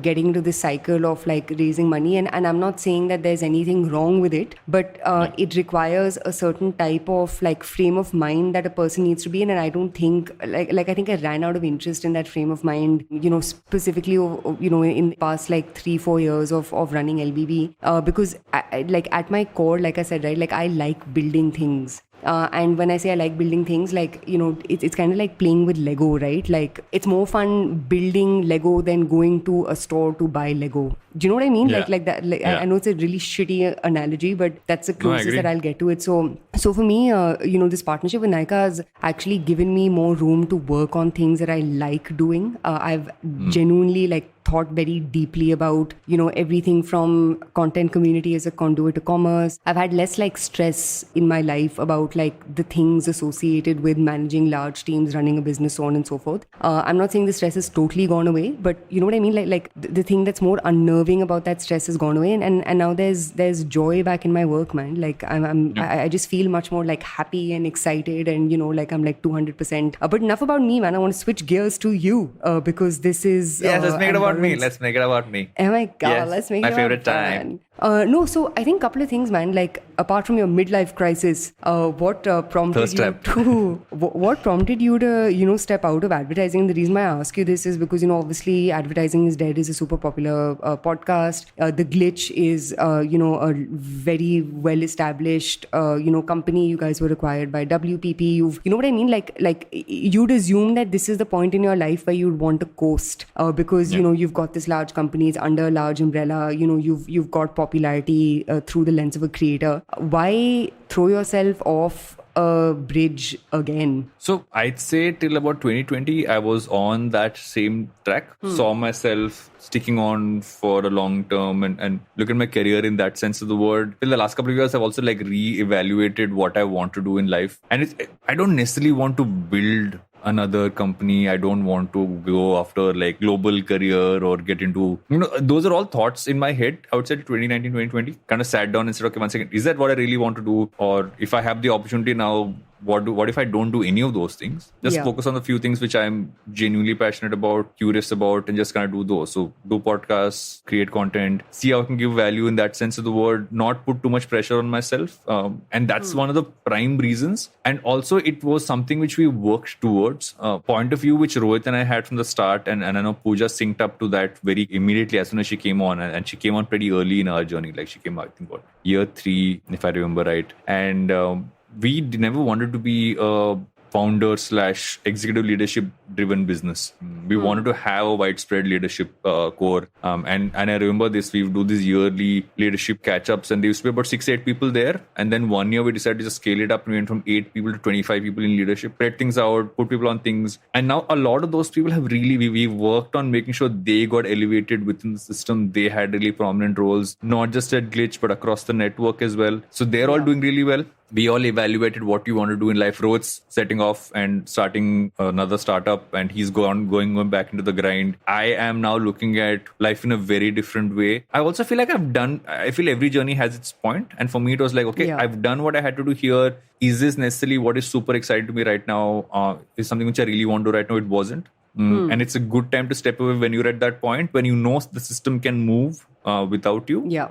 getting into this cycle of like raising money. And I'm not saying that there's anything wrong with it, but it requires a certain type of like frame of mind that a person needs to be in. And I don't think like I think I ran out of interest in that frame of mind, specifically, in the past like 3-4 years of running LBB, because I, like at my core, like I said, right, like I like building things. And when I say I like building things, like, it's kind of like playing with Lego, right? Like it's more fun building Lego than going to a store to buy Lego. Do you know what I mean? Yeah. Like that. Like, Yeah. I know it's a really shitty analogy, but that's the closest that I'll get to it. So for me, this partnership with Nykaa has actually given me more room to work on things that I like doing. I've genuinely like thought very deeply about, everything from content community as a conduit to commerce. I've had less like stress in my life about like the things associated with managing large teams, running a business, so on and so forth. I'm not saying the stress has totally gone away, but you know what I mean? Like the thing that's more unnerving about that stress has gone away. And now there's joy back in my work, man. Like I just feel much more like happy and excited, and like I'm like 200%. But enough about me, man. I want to switch gears to you because this is let's make it about me. Let's make it about me. Oh my God, Yes, let's make my it favorite about time. No, so I think a couple of things, man. Like apart from your midlife crisis, what prompted Thirst you trap. to what prompted you to step out of advertising? The reason why I ask you this is because obviously Advertising is Dead is a super popular podcast. The Glitch is a very well established company. You guys were acquired by WPP. You know what I mean? Like you'd assume that this is the point in your life where you'd want to coast because you've got this large company, it's under a large umbrella. You've got popularity through the lens of a creator. Why throw yourself off a bridge again? So I'd say till about 2020, I was on that same track. Saw myself sticking on for a long term and look at my career in that sense of the word. Till the last couple of years, I've also like re-evaluated what I want to do in life. And I don't necessarily want to build another company. I don't want to go after like global career or get into, those are all thoughts in my head. I would say 2019, 2020, kind of sat down and said, okay, 1 second, is that what I really want to do? Or if I have the opportunity now, what if I don't do any of those things? Just focus on the few things which I'm genuinely passionate about, curious about, and just kind of do those. So do podcasts, create content, see how I can give value in that sense of the word, not put too much pressure on myself. And that's one of the prime reasons. And also it was something which we worked towards, point of view which Rohit and I had from the start. And I know Pooja synced up to that very immediately as soon as she came on. And she came on pretty early in our journey. Like she came, I think, year 3, if I remember right. And we never wanted to be a founder/executive leadership driven business. We wanted to have a widespread leadership core. And I remember this, we would do these yearly leadership catch-ups, and there used to be about 6-8 people there. And then 1 year we decided to just scale it up. We went from 8 people to 25 people in leadership, spread things out, put people on things. And now a lot of those people have really, we worked on making sure they got elevated within the system. They had really prominent roles, not just at Glitch, but across the network as well. So they're all doing really well. We all evaluated what we want to do in life. Rohit's setting off and starting another startup, and he's going back into the grind. I am now looking at life in a very different way. I also feel like I feel every journey has its point. And for me, it was like, okay, I've done what I had to do here. Is this necessarily what is super exciting to me right now? Is something which I really want to do right now? It wasn't. And it's a good time to step away when you're at that point, when you know the system can move without you. Yeah.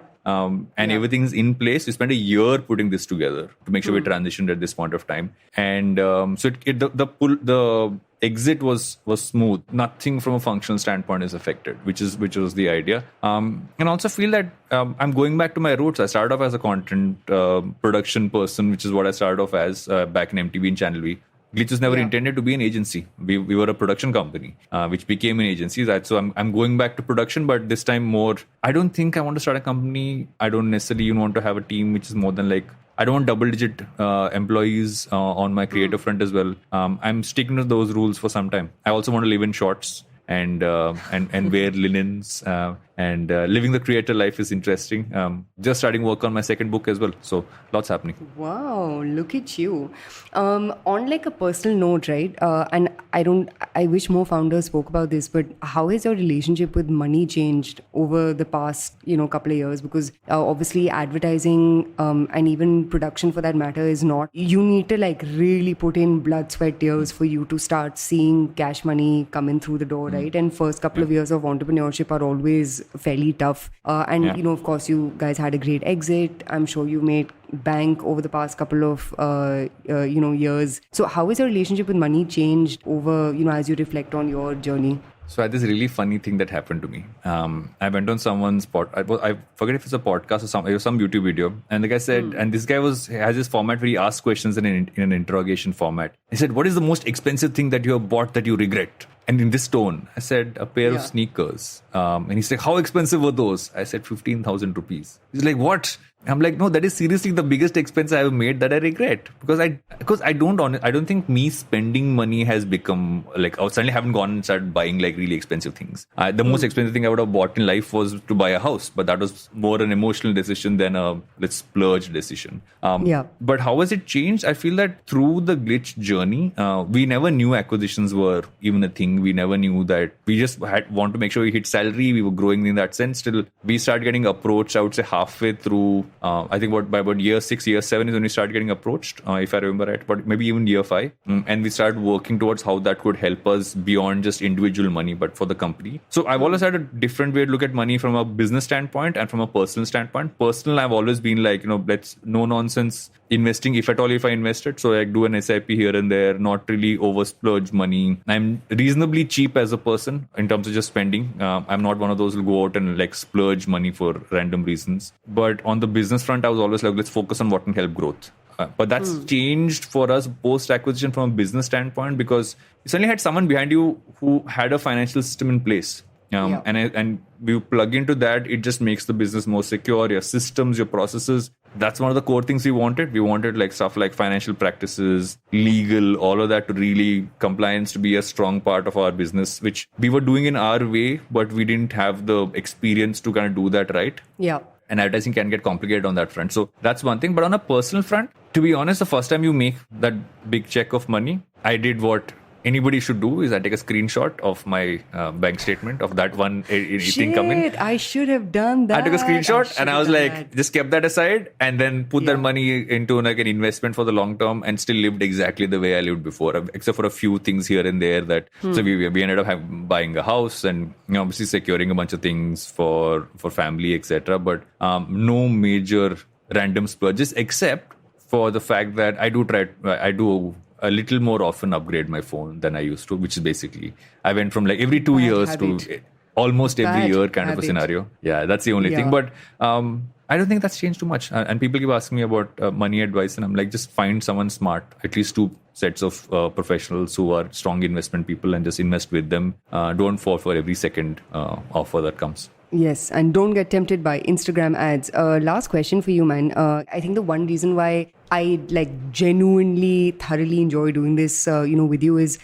Everything's in place. We spent a year putting this together to make sure we transitioned at this point of time. And so the exit was smooth. Nothing from a functional standpoint is affected, which was the idea. And also feel that I'm going back to my roots. I started off as a content production person, which is what I started off as back in MTV and Channel V. Glitch was never intended to be an agency. We were a production company, which became an agency. So I'm going back to production, but this time more. I don't think I want to start a company. I don't necessarily even want to have a team which is more than like, I don't want double-digit employees on my creative front as well. I'm sticking to those rules for some time. I also want to live in shorts and wear linens. And living the creator life is interesting. Just starting work on my second book as well. So lots happening. Wow, look at you. On like a personal note, right? And I wish more founders spoke about this, but how has your relationship with money changed over the past, couple of years? Because obviously advertising and even production for that matter is not, you need to like really put in blood, sweat, tears for you to start seeing cash money coming through the door, right? And first couple of years of entrepreneurship are always fairly tough. Of course, you guys had a great exit. I'm sure you made bank over the past couple of, years. So how has your relationship with money changed over, as you reflect on your journey? So I had this really funny thing that happened to me. I went on someone's I forget if it's a podcast or some YouTube video. And the guy said, and this guy has this format where he asks questions in an interrogation format. He said, what is the most expensive thing that you have bought that you regret? And in this tone, I said, a pair of sneakers. And he's like, how expensive were those? I said, 15,000 rupees. He's like, what? I'm like, no, that is seriously the biggest expense I have made that I regret. Because I don't think me spending money has become like, I suddenly haven't gone and started buying like really expensive things. The most expensive thing I would have bought in life was to buy a house. But that was more an emotional decision than a let's splurge decision. But how has it changed? I feel that through the Glitch journey, we never knew acquisitions were even a thing. We never knew that. We just want to make sure we hit salary. We were growing in that sense. Till we started getting approached, I would say halfway through. I think by about year 6, year 7 is when we started getting approached, if I remember right, but maybe even year 5. And we started working towards how that could help us beyond just individual money, but for the company. So I've always had a different way to look at money from a business standpoint and from a personal standpoint. Personal, I've always been like, let's no nonsense investing, if I invested. So I do an SIP here and there, not really over splurge money. I'm reasonably cheap as a person in terms of just spending. I'm not one of those who go out and like splurge money for random reasons. But on the business front, I was always like, let's focus on what can help growth. But that's changed for us post-acquisition from a business standpoint, because you suddenly had someone behind you who had a financial system in place. And you plug into that, it just makes the business more secure, your systems, your processes. That's one of the core things we wanted. We wanted like stuff like financial practices, legal, all of that to really compliance to be a strong part of our business, which we were doing in our way, but we didn't have the experience to kind of do that right. Yeah. And advertising can get complicated on that front. So that's one thing. But on a personal front, to be honest, the first time you make that big check of money, I did what anybody should do is I take a screenshot of my bank statement of that one thing coming. I should have done that. I took a screenshot and I was like, just kept that aside and then put that money into like an investment for the long term and still lived exactly the way I lived before, except for a few things here and there that. So we ended up buying a house and obviously securing a bunch of things for family, etc. But no major random splurges except for the fact that I do a little more often upgrade my phone than I used to, which is basically, I went from like every 2 years to almost every year kind of a scenario. Yeah, that's the only thing. But I don't think that's changed too much. And people keep asking me about money advice and I'm like, just find someone smart, at least 2 sets of professionals who are strong investment people and just invest with them. Don't fall for every second offer that comes. Yes, and don't get tempted by Instagram ads. Last question for you, man. I think the one reason why I like genuinely thoroughly enjoy doing this, with you is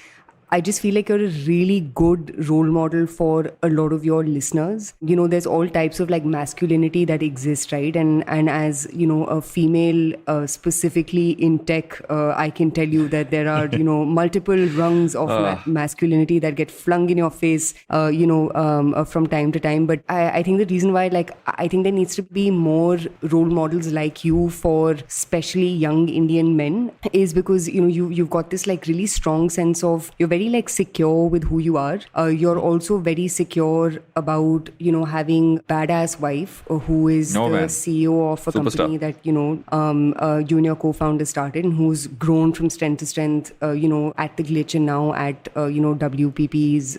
I just feel like you're a really good role model for a lot of your listeners. There's all types of like masculinity that exists, right? And as, a female specifically in tech, I can tell you that there are, multiple rungs of masculinity that get flung in your face, from time to time. But I think the reason why, I think there needs to be more role models like you for especially young Indian men is because, you've got this like really strong sense of, you're very very like secure with who you are. You're also very secure about, having badass wife who is CEO of a company that, you and your co-founder started, and who's grown from strength to strength, at the Glitch and now at, WPP's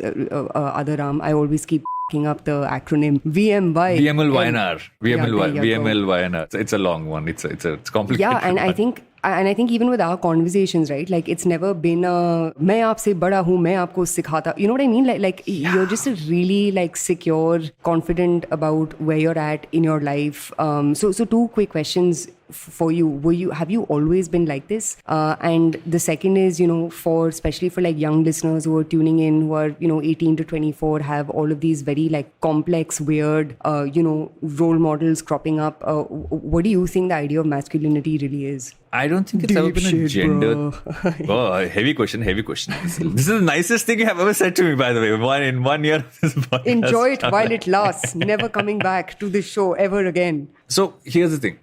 other arm. I always keep up the acronym VMY. VMLYNR. It's a long one. It's complicated. Yeah, and I think even with our conversations, right? Like it's never been a मैं आपसे बड़ा हूँ, मैं आपको सिखाता. You know what I mean? Like you're just a really like secure, confident about where you're at in your life. So two quick questions for you. Have you always been like this? And the second is, especially for like young listeners who are tuning in, who are 18 to 24, have all of these very like complex, weird role models cropping up. What do you think the idea of masculinity really is? I don't think it's ever been a gender. Oh, heavy question. This is the nicest thing you have ever said to me, by the way. In 1 year of this podcast. Enjoy it while it lasts. Never coming back to this show ever again. So here's the thing.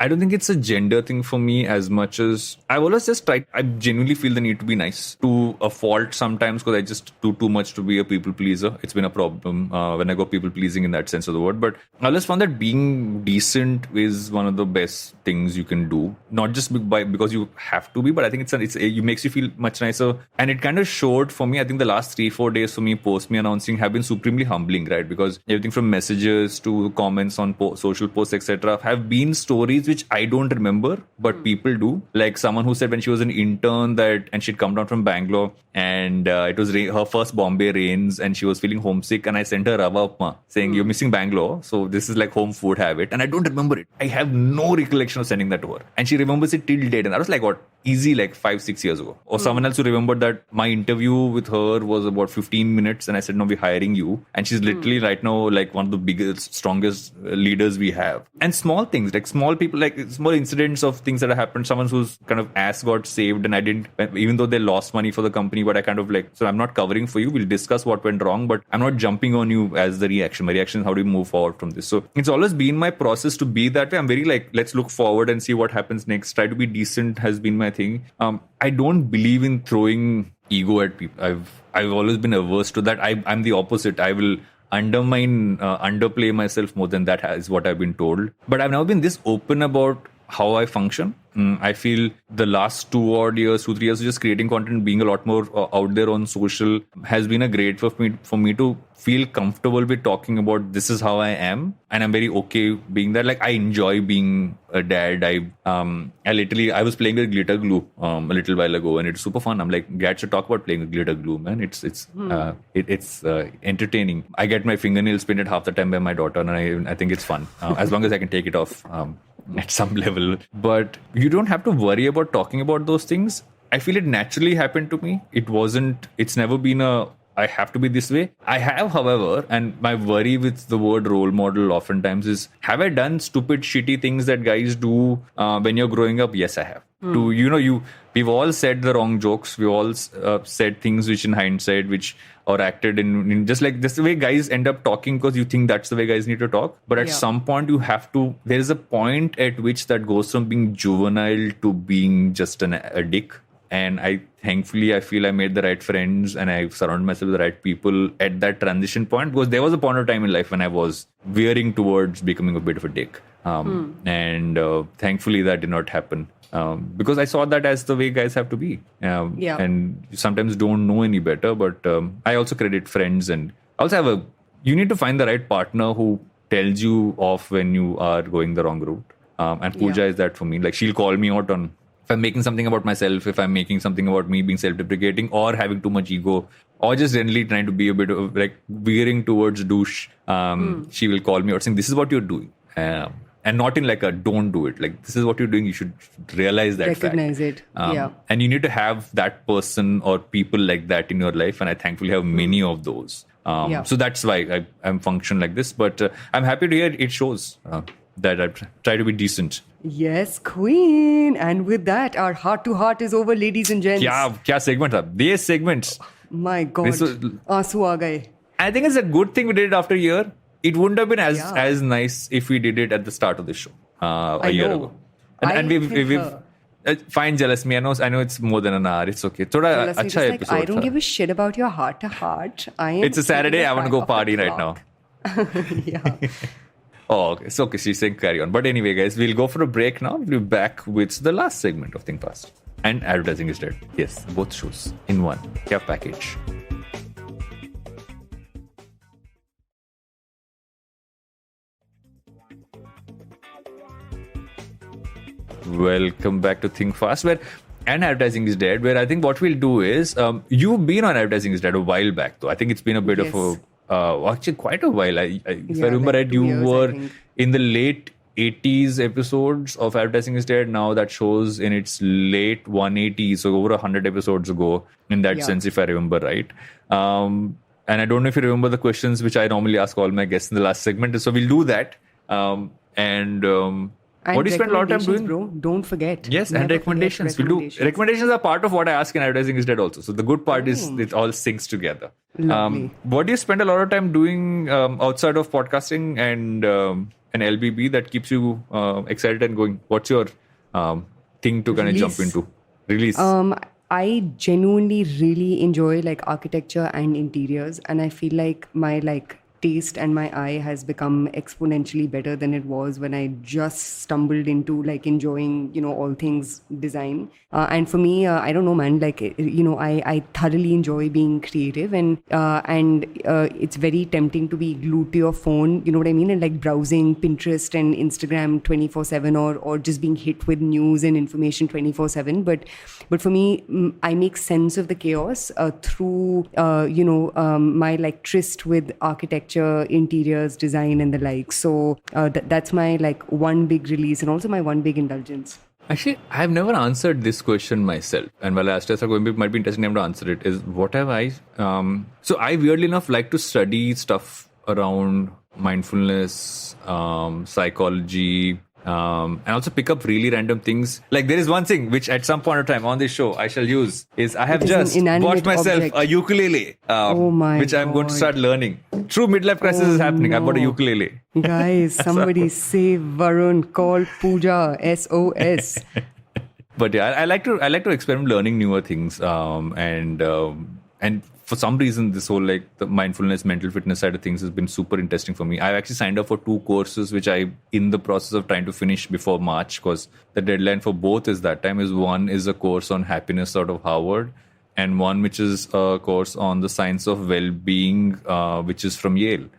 I don't think it's a gender thing for me as much as I've always just tried. I genuinely feel the need to be nice to a fault sometimes because I just do too much to be a people pleaser. It's been a problem when I go people pleasing in that sense of the word. But I always found that being decent is one of the best things you can do. Not just because you have to be, but I think it makes you feel much nicer. And it kind of showed for me, I think the last 3-4 days for me post me announcing have been supremely humbling, right? Because everything from messages to comments on social posts, etc. have been stories which I don't remember, but people do. Like someone who said when she was an intern and she'd come down from Bangalore and it was her first Bombay rains and she was feeling homesick, and I sent her rava upma saying, you're missing Bangalore, so this is like home food, have it. And I don't remember it. I have no recollection of sending that to her. And she remembers it till date. And that was like, easy like 5-6 years ago. Or someone else who remembered that my interview with her was about 15 minutes and I said, no, we're hiring you. And she's literally right now like one of the biggest, strongest leaders we have. And small things, like small people, like small incidents of things that have happened. Someone who's kind of ass got saved and I didn't, even though they lost money for the company, but I kind of like, so I'm not covering for you. We'll discuss what went wrong, but I'm not jumping on you as the reaction. My reaction is how do we move forward from this? So it's always been my process to be that way. I'm very like, let's look forward and see what happens next. Try to be decent has been my thing. I don't believe in throwing ego at people. I've always been averse to that. I'm the opposite. I will underplay myself more than that is what I've been told. But I've now been this open about how I function. I feel the last 2-3 years, just creating content, being a lot more out there on social has been a great for me to feel comfortable with talking about this is how I am. And I'm very okay being that. Like I enjoy being a dad. I was playing with glitter glue a little while ago and it's super fun. I'm like, glad to talk about playing with glitter glue, man. It's entertaining. I get my fingernails painted half the time by my daughter and I think it's fun as long as I can take it off at some level. But you don't have to worry about talking about those things. I feel it naturally happened to me. It's never been I have to be this way. I have, however, and my worry with the word role model oftentimes is, have I done stupid, shitty things that guys do when you're growing up? Yes, I have. We've all said the wrong jokes. We all said things which in hindsight, or acted in just like this the way guys end up talking because you think that's the way guys need to talk. But at some point there is a point at which that goes from being juvenile to being just a dick. And thankfully I feel I made the right friends and I surrounded myself with the right people at that transition point, because there was a point of time in life when I was veering towards becoming a bit of a dick. And thankfully that did not happen. Because I saw that as the way guys have to be. And you sometimes don't know any better, but I also credit friends, and also you need to find the right partner who tells you off when you are going the wrong route. And Pooja is that for me. Like she'll call me out on if I'm making something about myself, if I'm making something about me being self-deprecating or having too much ego, or just generally trying to be a bit of like veering towards douche. She will call me out saying, this is what you're doing. And not in like a don't do it. Like this is what you're doing. You should realize that recognize fact. It. And you need to have that person or people like that in your life. And I thankfully have many of those. So that's why I'm function like this. But I'm happy to hear it shows that I try to be decent. Yes, queen. And with that, our heart to heart is over, ladies and gents. Kya segment tha? These segments. My God. Aansu aa gaye. I think it's a good thing we did it after a year. It wouldn't have been as nice if we did it at the start of the show a year ago. And Fine, jealous me. I know it's more than an hour. It's okay. Thoda acha episode. I don't give a shit about your heart to heart. It's a Saturday. I want to go party right now. Yeah. Oh, okay. It's okay. She's saying carry on. But anyway, guys, we'll go for a break now. We'll be back with the last segment of Think Fast. And advertising is dead. Yes, both shows in one. Care package. Welcome back to Think Fast, where advertising is dead. Where I think what we'll do is, you've been on advertising is dead a while back, though. I think it's been a bit of a actually quite a while. If I remember right, you were in the late 80s episodes of Advertising is Dead. Now that show's in its late 180s, so over 100 episodes ago, in that sense, if I remember right. And I don't know if you remember the questions which I normally ask all my guests in the last segment. So we'll do that. What do you spend a lot of time doing? Bro, don't forget. Yes, and recommendations. We'll do. Recommendations are part of what I ask in Advertising is Dead also. So the good part is it all syncs together. What do you spend a lot of time doing outside of podcasting and LBB that keeps you excited and going? What's your thing to kind of jump into? Release. I genuinely really enjoy like architecture and interiors, and I feel like my taste and my eye has become exponentially better than it was when I just stumbled into like enjoying, all things design. And for me, I don't know, man, I thoroughly enjoy being creative and it's very tempting to be glued to your phone, you know what I mean? And like browsing Pinterest and Instagram 24/7 or just being hit with news and information 24/7. But for me, I make sense of the chaos through, my like tryst with architecture, interiors, design and the like. So that's my like one big release and also my one big indulgence. Actually, I've never answered this question myself. And while I asked us, it might be interesting to answer it, is what have I... so I weirdly enough like to study stuff around mindfulness, psychology, and also pick up really random things. Like there is one thing which at some point of time on this show I shall use is I have just bought myself a ukulele, which I'm going to start learning. True midlife crisis is happening. I bought a ukulele. Guys, somebody save Varun, call Pooja, SOS. But yeah, I like to experiment learning newer things, and for some reason, this whole like the mindfulness, mental fitness side of things has been super interesting for me. I've actually signed up for 2 courses, which I'm in the process of trying to finish before March, because the deadline for both is that time. One is a course on happiness out of Harvard, and one which is a course on the science of well-being, which is from Yale.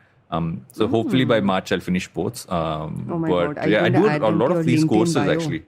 So hopefully by March I'll finish both. God. I do a lot of these courses actually.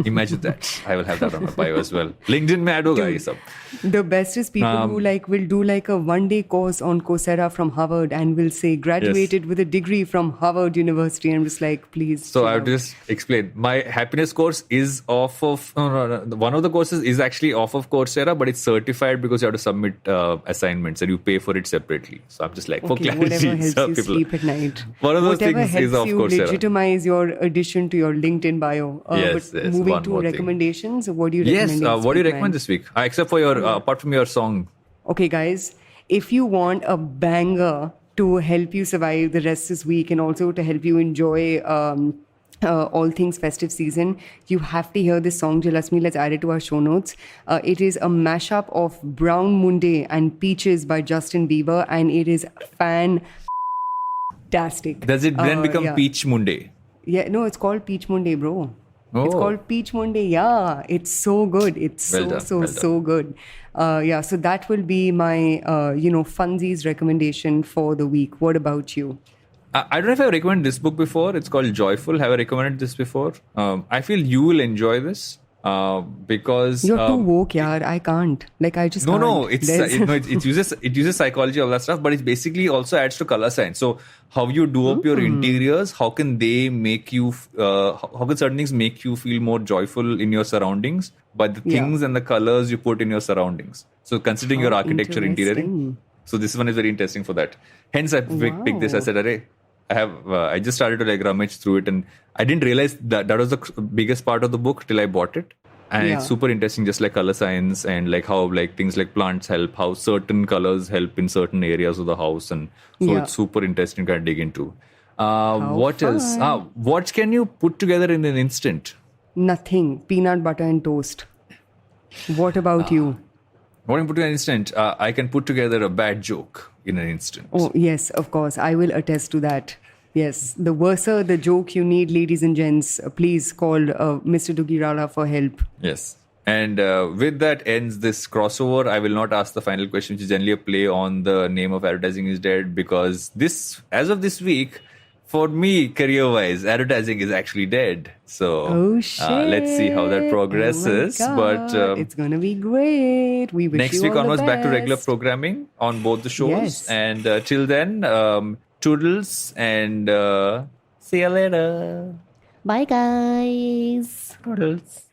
Imagine that. I will have that on my bio as well. LinkedIn mein add hoga ye sab. The best is people who like will do like a 1-day course on Coursera from Harvard and will say graduated with a degree from Harvard University, and just like, please. So I'll just explain. My happiness course is off of one of the courses is actually off of Coursera, but it's certified because you have to submit assignments and you pay for it separately. So I'm just like, for clarity, whatever helps you sleep at night. One of those whatever things is off Coursera. Helps you legitimize your addition to your LinkedIn bio. Yes, moving to recommendations, what do you recommend? Yes, what do you recommend this week? Except for your, apart from your song. Okay, guys, if you want a banger to help you survive the rest of this week and also to help you enjoy all things festive season, you have to hear this song, Jalasmi. Let's add it to our show notes. It is a mashup of Brown Munde and Peaches by Justin Bieber, and it is fantastic. Does it then become Peach Munde? Yeah, no, it's called Peach Munde, bro. Oh. It's called Peach Monday. Yeah, it's so good. It's so good. So that will be my, funsies recommendation for the week. What about you? I don't know if I've recommended this book before. It's called Joyful. Have I recommended this before? I feel you will enjoy this. Because you're too woke, yaar. I can't. Like I just no. It uses psychology, all that stuff, but it basically also adds to color science. So how you do up your interiors, how can they make you? How can certain things make you feel more joyful in your surroundings? But the things and the colors you put in your surroundings. So considering your architecture, interioring. So this one is very interesting for that. Hence, I picked this. I said, "Arey, I just started to like rummage through it, and I didn't realize that was the biggest part of the book till I bought it. And it's super interesting, just like color science and like how like things like plants help, how certain colors help in certain areas of the house, and so it's super interesting to kind of dig into. What else? What can you put together in an instant? Nothing. Peanut butter and toast. What about you? What can put in an instant? I can put together a bad joke in an instant. Oh, yes, of course. I will attest to that. Yes. The worser the joke you need, ladies and gents, please call Mr. Duggirala for help. Yes. And with that ends this crossover. I will not ask the final question, which is generally a play on the name of advertising is dead, because as of this week, for me, career-wise, advertising is actually dead. So let's see how that progresses. Oh but it's going to be great. We wish next you week all onwards, the back to regular best. programming on both the shows. Yes. And till then, toodles and see you later. Bye, guys. Toodles.